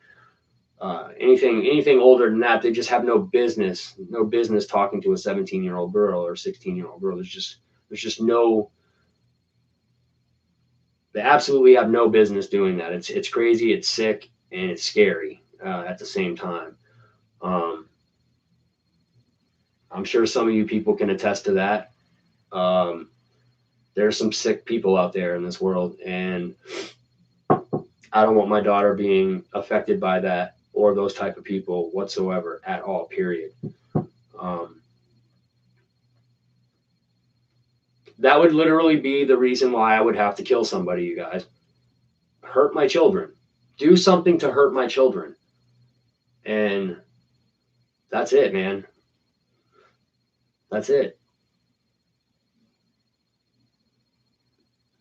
Anything older than that, they just have no business talking to a 17-year-old girl or 16-year-old girl. There's just no, they absolutely have no business doing that. It's crazy, it's sick, and it's scary at the same time. I'm sure some of you people can attest to that. There's some sick people out there in this world, and I don't want my daughter being affected by that or those type of people whatsoever at all, period. That would literally be the reason why I would have to kill somebody, you guys. Hurt my children. do something to hurt my children. And that's it, man. That's it.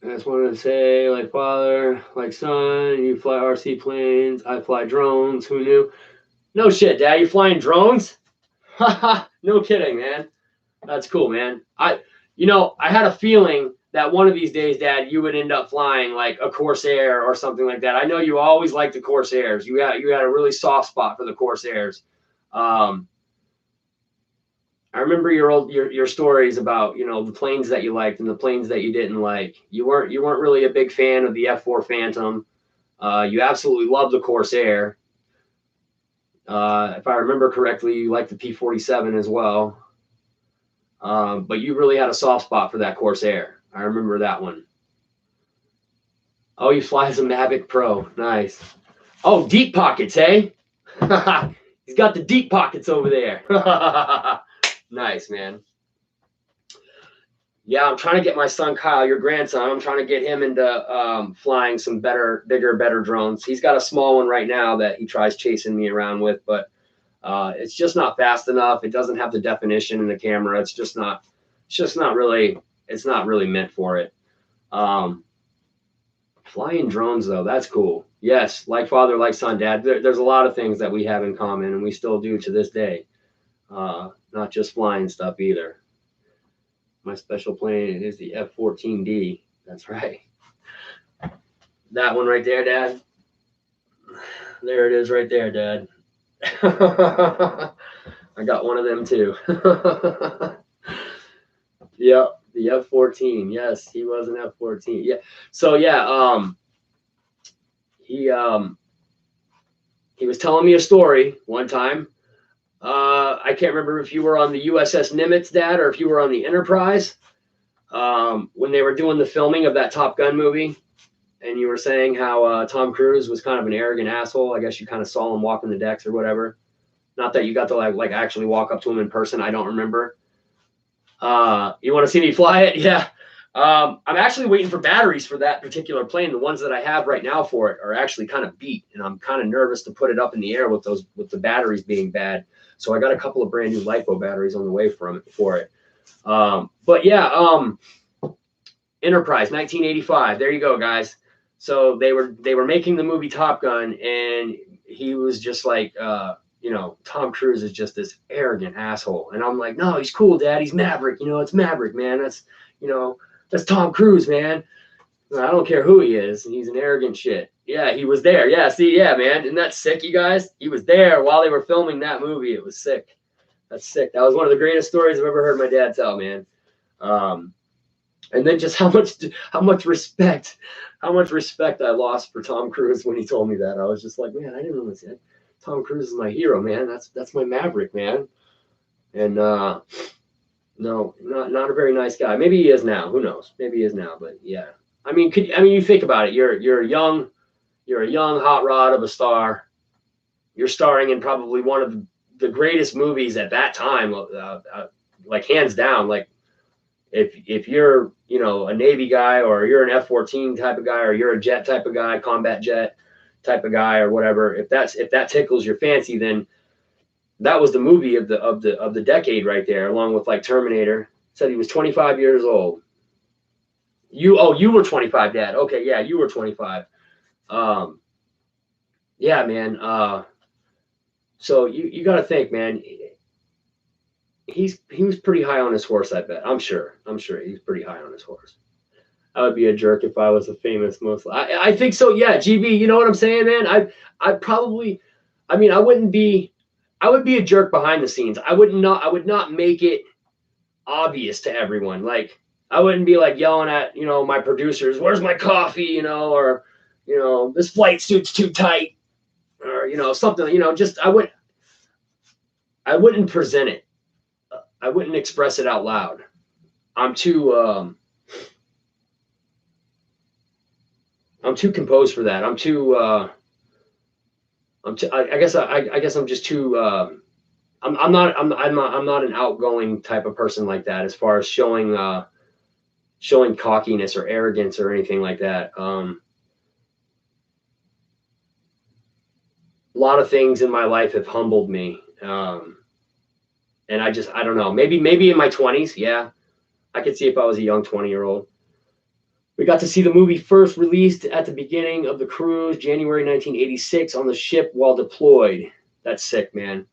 I just wanted to say, like father, like son, you fly RC planes, I fly drones. Who knew? No shit, Dad. You flying drones? Haha. No kidding, man. That's cool, man. I had a feeling that one of these days, Dad, you would end up flying like a Corsair or something like that. I know you always liked the Corsairs. You had a really soft spot for the Corsairs. I remember your stories about the planes that you liked and the planes that you didn't like. You weren't really a big fan of the F4 Phantom. You absolutely loved the Corsair. If I remember correctly, you liked the P-47 as well. But you really had a soft spot for that Corsair. I remember that one. Oh, you fly as a Mavic Pro. Nice. Oh, deep pockets, hey? He's got the deep pockets over there. Nice, man. Yeah, I'm trying to get my son Kyle, your grandson, I'm trying to get him into flying some bigger, better drones. He's got a small one right now that he tries chasing me around with, but it's just not fast enough. It doesn't have the definition in the camera. It's not really meant for it. Flying drones, though, that's cool. Yes, like father, like son, Dad. There's a lot of things that we have in common, and we still do to this day. Not just flying stuff either. My special plane is the F-14D. That's right. That one right there, Dad. There it is right there, Dad. I got one of them too. Yep, the F-14. Yes, he was an F-14. Yeah. So yeah, he was telling me a story one time. I can't remember if you were on the USS Nimitz, Dad, or if you were on the Enterprise when they were doing the filming of that Top Gun movie, and you were saying how Tom Cruise was kind of an arrogant asshole. I guess you kind of saw him walking the decks or whatever. Not that you got to like actually walk up to him in person. I don't remember. You want to see me fly it? Yeah. I'm actually waiting for batteries for that particular plane. The ones that I have right now for it are actually kind of beat, and I'm kind of nervous to put it up in the air with the batteries being bad. So I got a couple of brand new LiPo batteries on the way for it. But yeah, Enterprise, 1985. There you go, guys. So they were making the movie Top Gun, and he was just like, Tom Cruise is just this arrogant asshole. And I'm like, no, he's cool, Dad. He's Maverick. It's Maverick, man. That's Tom Cruise, man. I don't care who he is. He's an arrogant shit. Yeah, he was there. Yeah, see, yeah, man. Isn't that sick, you guys? He was there while they were filming that movie. It was sick. That's sick. That was one of the greatest stories I've ever heard my dad tell, man. And then just how much respect I lost for Tom Cruise when he told me that. I was just like, man, I didn't know that. Tom Cruise is my hero, man. That's my Maverick, man. And no, not a very nice guy. Maybe he is now. Who knows? Maybe he is now. But yeah, I mean, you think about it. You're a young hot rod of a star. You're starring in probably one of the greatest movies at that time, like hands down. Like if you're a Navy guy, or you're an F-14 type of guy, or you're a jet type of guy, combat jet type of guy, or whatever, if that tickles your fancy, then that was the movie of the decade right there, along with like Terminator. Said he was 25 years old. You were 25, Dad. Okay, yeah, you were 25. Yeah, man. So you got to think, man. He was pretty high on his horse, I bet. I'm sure he's pretty high on his horse. I would be a jerk if I was a famous Muslim. I think so. Yeah, GB. You know what I'm saying, man? I would be a jerk behind the scenes. I would not make it obvious to everyone. Like, I wouldn't be like yelling at, my producers, where's my coffee, or, this flight suit's too tight, or, something, just, I wouldn't present it. I wouldn't express it out loud. I'm too composed for that. I guess I'm just too, I'm not an outgoing type of person like that, as far as showing cockiness or arrogance or anything like that. a lot of things in my life have humbled me. And I don't know, maybe in my 20s. Yeah, I could see if I was a young 20-year-old. We got to see the movie first released at the beginning of the cruise, January 1986, on the ship while deployed. That's sick, man.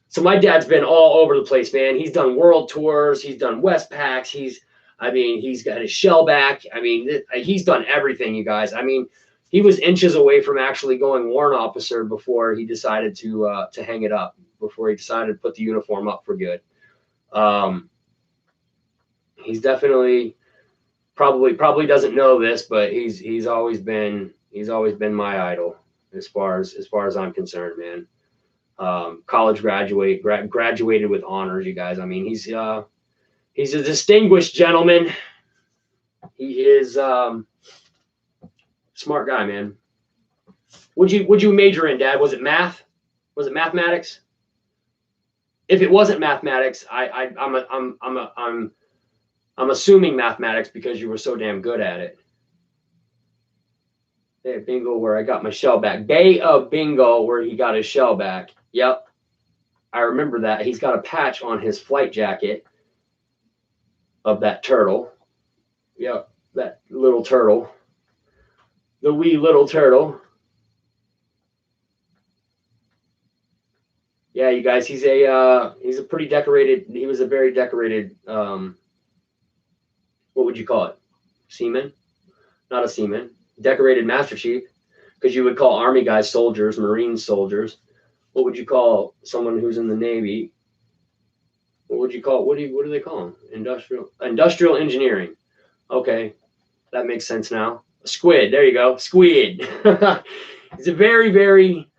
So my dad's been all over the place, man. He's done world tours. He's done Westpacks. He's got his shellback. I mean, he's done everything, you guys. I mean, he was inches away from actually going warrant officer before he decided to hang it up, before he decided to put the uniform up for good. He's definitely probably doesn't know this, but he's always been my idol as far as I'm concerned, man. College graduated with honors, you guys. I mean, he's a distinguished gentleman. He is smart guy, man. What'd you major in, Dad? Was it math? Was it mathematics? If it wasn't mathematics, I'm assuming mathematics because you were so damn good at it. Bay of Bingo, where I got my shell back. Bay of Bingo, where he got his shell back. Yep. I remember that. He's got a patch on his flight jacket of that turtle. Yep, that little turtle. The wee little turtle. Yeah, you guys, he's a pretty decorated, he was a very decorated, what would you call it? Seaman? Not a seaman. Decorated Master Chief, because you would call Army guys soldiers, Marines soldiers. What would you call someone who's in the Navy? What would you call, what do they call them? Industrial engineering. Okay, that makes sense now. A squid, there you go, squid. He's a very, very,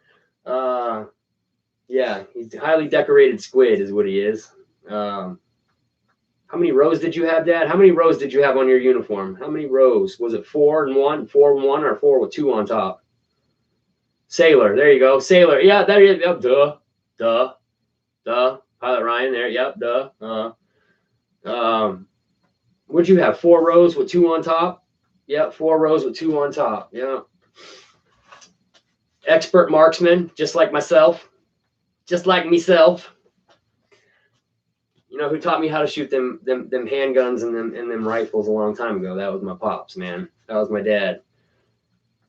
yeah, he's a highly decorated squid is what he is. How many rows did you have, Dad? How many rows did you have on your uniform? How many rows? Was it 4 and 1, 4 and 1, or 4 with 2 on top? Sailor, there you go. Sailor, yeah, there you go. Duh. Pilot Ryan there, yep, duh. What'd you have? 4 rows with 2 on top? Yep, 4 rows with 2 on top. Yeah. Expert marksman, just like myself. Just like myself. You know who taught me how to shoot them handguns and them rifles a long time ago? That was my pops, man. That was my dad.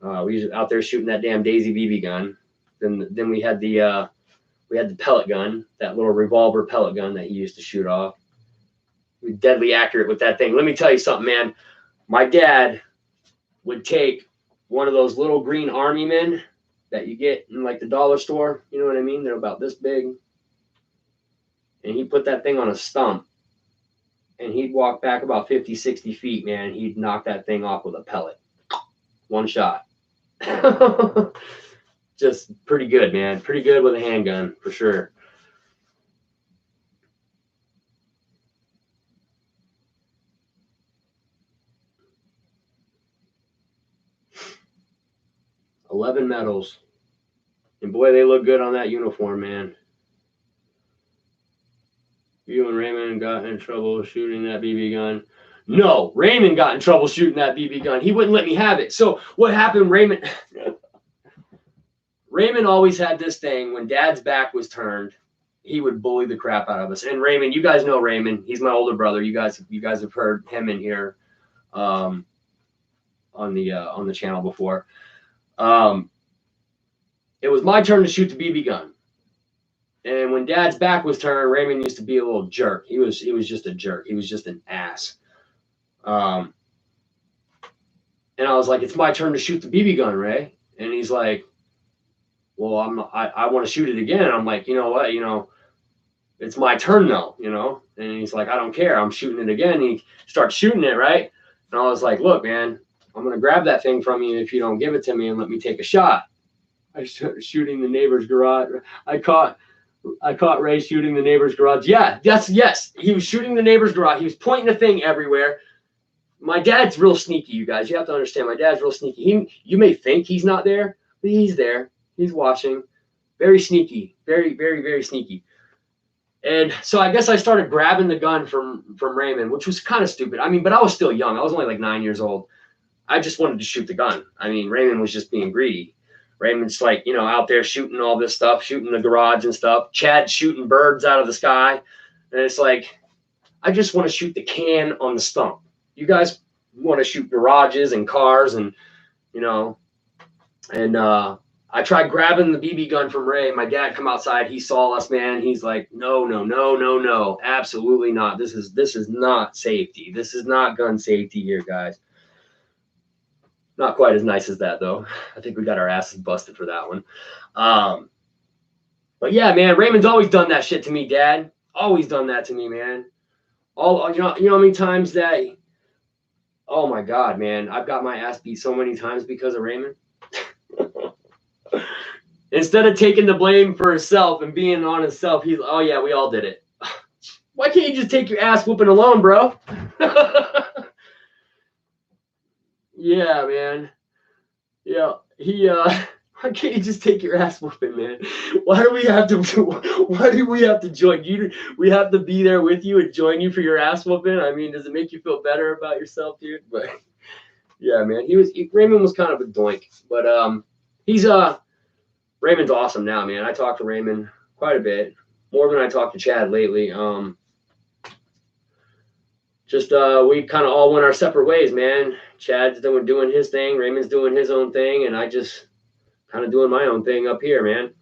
We was out there shooting that damn Daisy BB gun. Then we had the pellet gun, that little revolver pellet gun that he used to shoot off. He was deadly accurate with that thing. Let me tell you something, man. My dad would take one of those little green army men that you get in like the dollar store. You know what I mean? They're about this big. And he'd put that thing on a stump. And he'd walk back about 50, 60 feet, man. He'd knock that thing off with a pellet. One shot. Just pretty good, man. Pretty good with a handgun, for sure. $11 medals. And boy, they look good on that uniform, man. You and Raymond got in trouble shooting that BB gun. No, Raymond got in trouble shooting that BB gun. He wouldn't let me have it. So what happened, Raymond always had this thing when Dad's back was turned, he would bully the crap out of us. And Raymond, you guys know Raymond. He's my older brother. You guys have heard him in here on the channel before. It was my turn to shoot the BB gun. And when Dad's back was turned, Raymond used to be a little jerk. He was just a jerk. He was just an ass. And I was like, it's my turn to shoot the BB gun, Ray. And he's like, well, I want to shoot it again. And I'm like, you know what? It's my turn though, And he's like, I don't care. I'm shooting it again. And he starts shooting it, right? And I was like, look, man, I'm going to grab that thing from you if you don't give it to me and let me take a shot. I started shooting the neighbor's garage. I caught Ray shooting the neighbor's garage. Yeah, yes. He was shooting the neighbor's garage. He was pointing the thing everywhere. My dad's real sneaky, you guys. You have to understand, my dad's real sneaky. You may think he's not there, but he's there. He's watching. Very sneaky. Very, very, very sneaky. And so I guess I started grabbing the gun from Raymond, which was kind of stupid. I mean, but I was still young. I was only like 9 years old. I just wanted to shoot the gun. I mean, Raymond was just being greedy. Raymond's like, you know, out there shooting all this stuff, shooting the garage and stuff. Chad's shooting birds out of the sky. And it's like, I just want to shoot the can on the stump. You guys want to shoot garages and cars and, you know, and I tried grabbing the BB gun from Ray. My dad come outside. He saw us, man. He's like, no, no, no, no, no. Absolutely not. This is not safety. This is not gun safety here, guys. Not quite as nice as that, though. I think we got our asses busted for that one. But yeah, man, Raymond's always done that shit to me, Dad. Always done that to me, man. You know how many times that, oh my God, man, I've got my ass beat so many times because of Raymond. Instead of taking the blame for himself and being on himself, he's, oh yeah, we all did it. Why can't you just take your ass whooping alone, bro? Yeah, man. Yeah, why can't you just take your ass whooping, man? Why do we have to join you? We have to be there with you and join you for your ass whooping. I mean, does it make you feel better about yourself, dude? But yeah, man, Raymond was kind of a doink, but Raymond's awesome now, man. I talk to Raymond quite a bit, more than I talk to Chad lately. We kind of all went our separate ways, man. Chad's doing his thing, Raymond's doing his own thing, and I just kind of doing my own thing up here, man.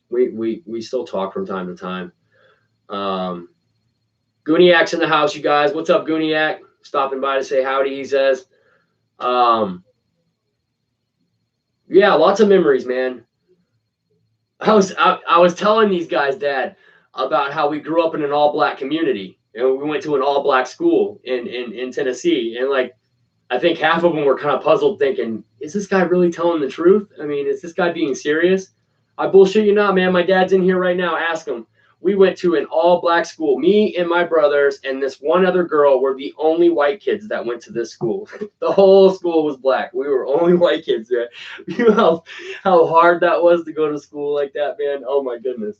We still talk from time to time. Gooniac's in the house, you guys. What's up, Gooniac? Stopping by to say howdy, he says. Yeah, lots of memories, man. I was telling these guys, Dad, about how we grew up in an all-black community, and we went to an all-black school in Tennessee, and like I think half of them were kind of puzzled, thinking, "Is this guy really telling the truth? I mean, is this guy being serious?" I bullshit you not, man. My dad's in here right now. Ask him. We went to an all-black school. Me and my brothers and this one other girl were the only white kids that went to this school. The whole school was black. We were only white kids there. You know how hard that was to go to school like that, man. Oh my goodness.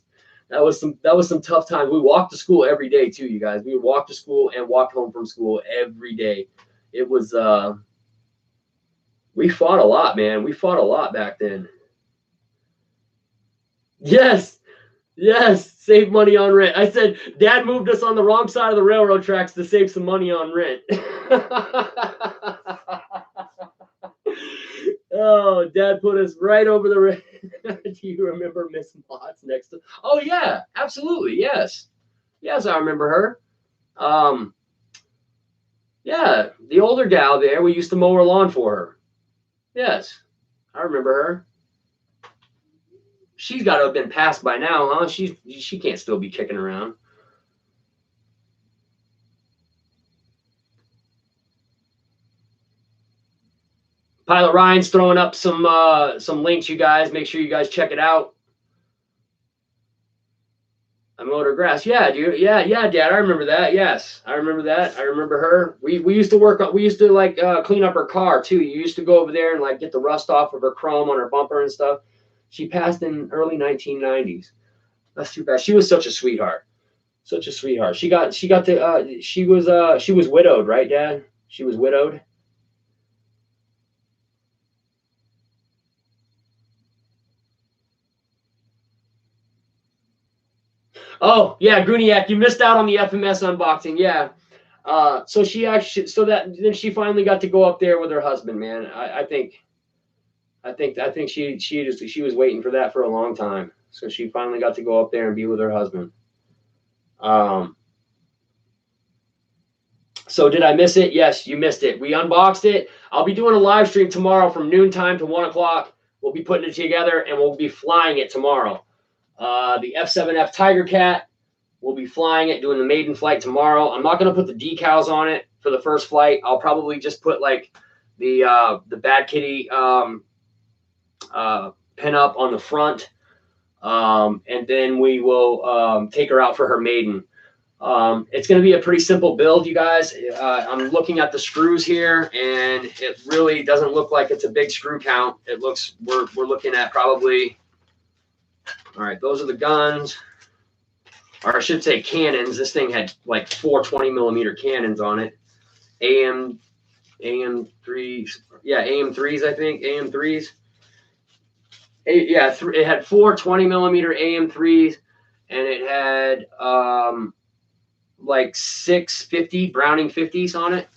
That was some tough times. We walked to school every day too, you guys. We would walk to school and walk home from school every day. It was we fought a lot, man. We fought a lot back then. Yes. Save money on rent. I said, Dad moved us on the wrong side of the railroad tracks to save some money on rent. Oh, Dad put us right over the. Do you remember Miss Mott's next to? Oh yeah, absolutely, yes, I remember her. Yeah, the older gal there. We used to mow her lawn for her. Yes, I remember her. She's got to have been passed by now, huh? She can't still be kicking around. Pilot Ryan's throwing up some links, you guys. Make sure you guys check it out. I mowed her grass. Yeah, dude. Yeah, Dad. I remember that. Yes, I remember that. I remember her. We used to work. We used to like clean up her car too. You used to go over there and like get the rust off of her chrome on her bumper and stuff. She passed in early 1990s. That's too bad. She was such a sweetheart. Such a sweetheart. She was widowed, right, Dad? She was widowed. Oh, yeah, Gooniac, you missed out on the FMS unboxing. Yeah. So then she finally got to go up there with her husband, man. I think she was waiting for that for a long time. So she finally got to go up there and be with her husband. So did I miss it? Yes, you missed it. We unboxed it. I'll be doing a live stream tomorrow from noontime to 1 o'clock. We'll be putting it together and we'll be flying it tomorrow. The F7F Tiger Cat, we'll be flying it, doing the maiden flight tomorrow. I'm not going to put the decals on it for the first flight. I'll probably just put like the Bad Kitty pin up on the front, and then we will take her out for her maiden. It's going to be a pretty simple build, you guys. I'm looking at the screws here, and it really doesn't look like it's a big screw count. It looks we're looking at probably. All right, those are the guns, or I should say cannons. This thing had like 4 20mm cannons on it. AM3s. Yeah, AM3s, I think. AM3s. Yeah, it had 4 20mm AM3s, and it had like 6 50 Browning 50s on it.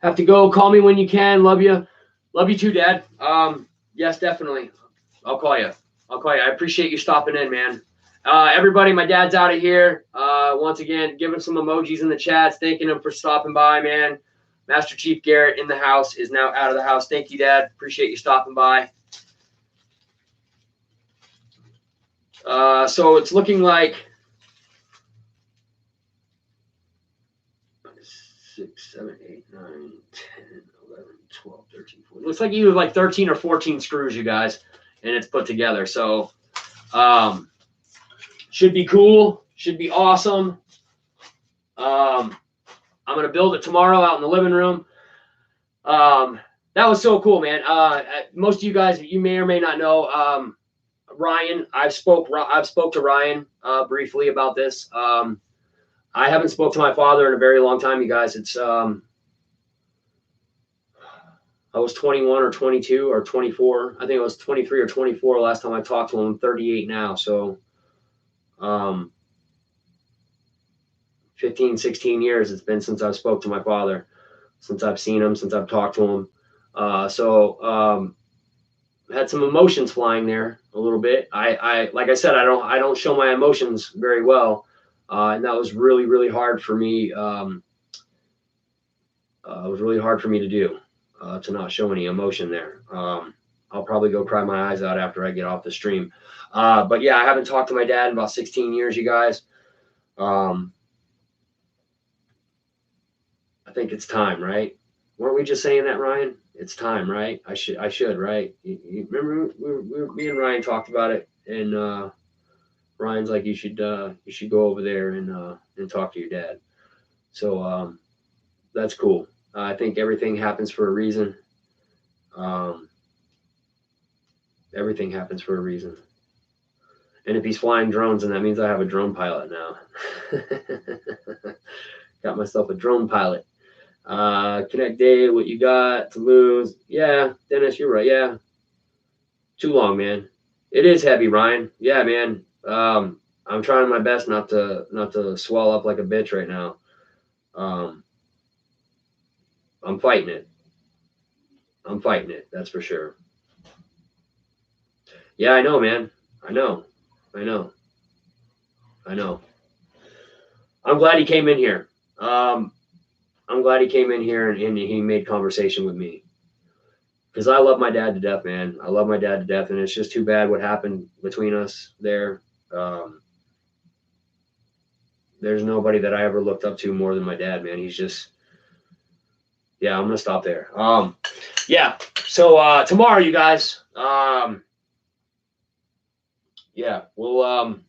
Have to go. Call me when you can. Love you. Love you too, Dad. Yes, definitely. I'll call you. I'll call you. I appreciate you stopping in, man. Everybody, my dad's out of here. Once again, giving some emojis in the chats, thanking him for stopping by, man. Master Chief Garrett in the house is now out of the house. Thank you, Dad. Appreciate you stopping by. So it's looking like 6, 7, 8, 9, 10, 11, 12, 13, 14. Looks like you have like 13 or 14 screws, you guys, and it's put together. So should be cool. Should be awesome. I'm going to build it tomorrow out in the living room. That was so cool, man. Most of you guys, you may or may not know, Ryan, I've spoke to Ryan briefly about this. I haven't spoke to my father in a very long time, you guys. It's I was 21 or 22 or 24. I think I was 23 or 24 last time I talked to him. I'm 38 now, so 15, 16 years it's been since I've spoke to my father, since I've seen him, since I've talked to him. Had some emotions flying there a little bit. I like I said, I don't show my emotions very well. And that was really, really hard for me. It was really hard for me to do, to not show any emotion there. I'll probably go cry my eyes out after I get off the stream. But yeah, I haven't talked to my dad in about 16 years, you guys. I think it's time, right? Weren't we just saying that, Ryan? It's time, right? I should, right? You remember me and Ryan talked about it, and Ryan's like, you should go over there and talk to your dad. So that's cool. I think everything happens for a reason. Everything happens for a reason. And if he's flying drones, then that means I have a drone pilot now. Got myself a drone pilot. Connect Dave, what you got to lose? Yeah, Dennis, you're right. Yeah. Too long, man. It is heavy, Ryan. Yeah, man. I'm trying my best not to swell up like a bitch right now. I'm fighting it. I'm fighting it. That's for sure. Yeah, I know, man. I know. I'm glad he came in here. I'm glad he came in here and he made conversation with me, because I love my dad to death, man. I love my dad to death, and it's just too bad what happened between us there. There's nobody that I ever looked up to more than my dad, man. He's just, yeah, I'm going to stop there. Yeah. So, tomorrow, you guys, yeah, we'll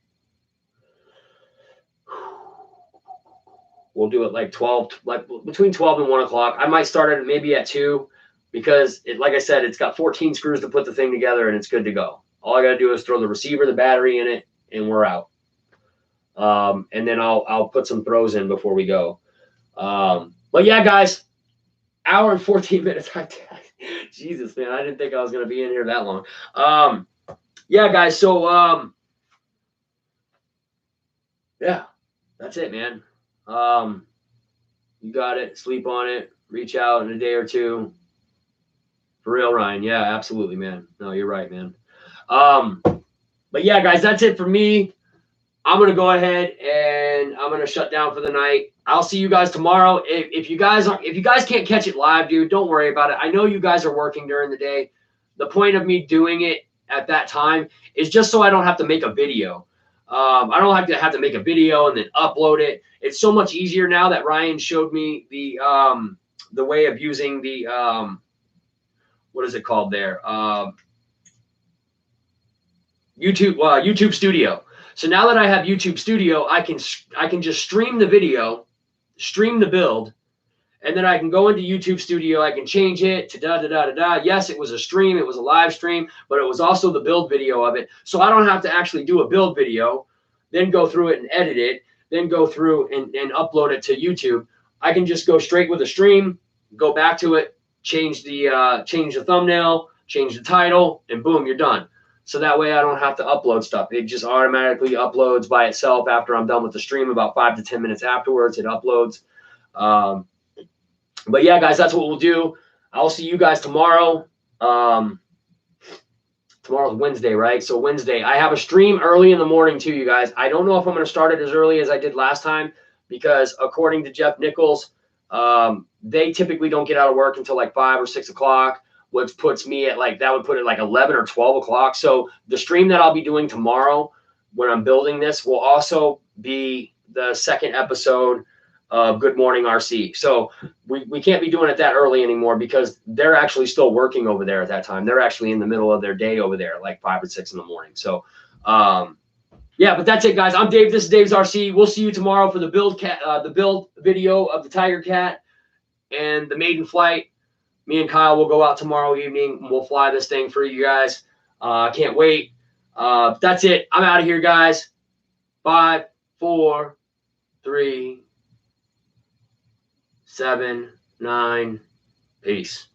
do it like 12, like between 12 and 1 o'clock. I might start it maybe at 2, because like I said, it's got 14 screws to put the thing together, and it's good to go. All I got to do is throw the receiver, the battery in it, and we're out. And then I'll put some throws in before we go. But yeah, guys, hour and 14 minutes. Jesus, man, I didn't think I was going to be in here that long. Yeah, guys. So, yeah, that's it, man. You got it. Sleep on it. Reach out in a day or two. For real, Ryan. Yeah, absolutely, man. No, you're right, man. But yeah, guys, that's it for me. I'm going to go ahead and I'm going to shut down for the night. I'll see you guys tomorrow. If you guys can't catch it live, dude, don't worry about it. I know you guys are working during the day. The point of me doing it at that time is just so I don't have to make a video. I don't have to make a video and then upload it. It's so much easier now that Ryan showed me the way of using the what is it called there? YouTube Studio. So now that I have YouTube Studio, I can just stream the video, stream the build, and then I can go into YouTube Studio. I can change it to da-da-da-da-da. Yes, it was a stream. It was a live stream, but it was also the build video of it. So I don't have to actually do a build video, then go through it and edit it, then go through and upload it to YouTube. I can just go straight with a stream, go back to it, change the thumbnail, change the title, and boom, you're done. So that way I don't have to upload stuff. It just automatically uploads by itself after I'm done with the stream. About 5 to 10 minutes afterwards, it uploads. But yeah, guys, that's what we'll do. I'll see you guys tomorrow. Tomorrow's Wednesday, right? So Wednesday, I have a stream early in the morning too, you guys. I don't know if I'm going to start it as early as I did last time because according to Jeff Nichols, they typically don't get out of work until like 5 or 6 o'clock, which puts me at like, that would put it like 11 or 12 o'clock. So the stream that I'll be doing tomorrow when I'm building this will also be the second episode of Good Morning RC. So we can't be doing it that early anymore because they're actually still working over there at that time. They're actually in the middle of their day over there, like 5 or 6 in the morning. So, yeah, but that's it, guys. I'm Dave. This is Dave's RC. We'll see you tomorrow for the build video of the Tiger Cat and the maiden flight. Me and Kyle will go out tomorrow evening and we'll fly this thing for you guys. Can't wait. That's it. I'm out of here, guys. 5, 4, 3, 7, 9. Peace.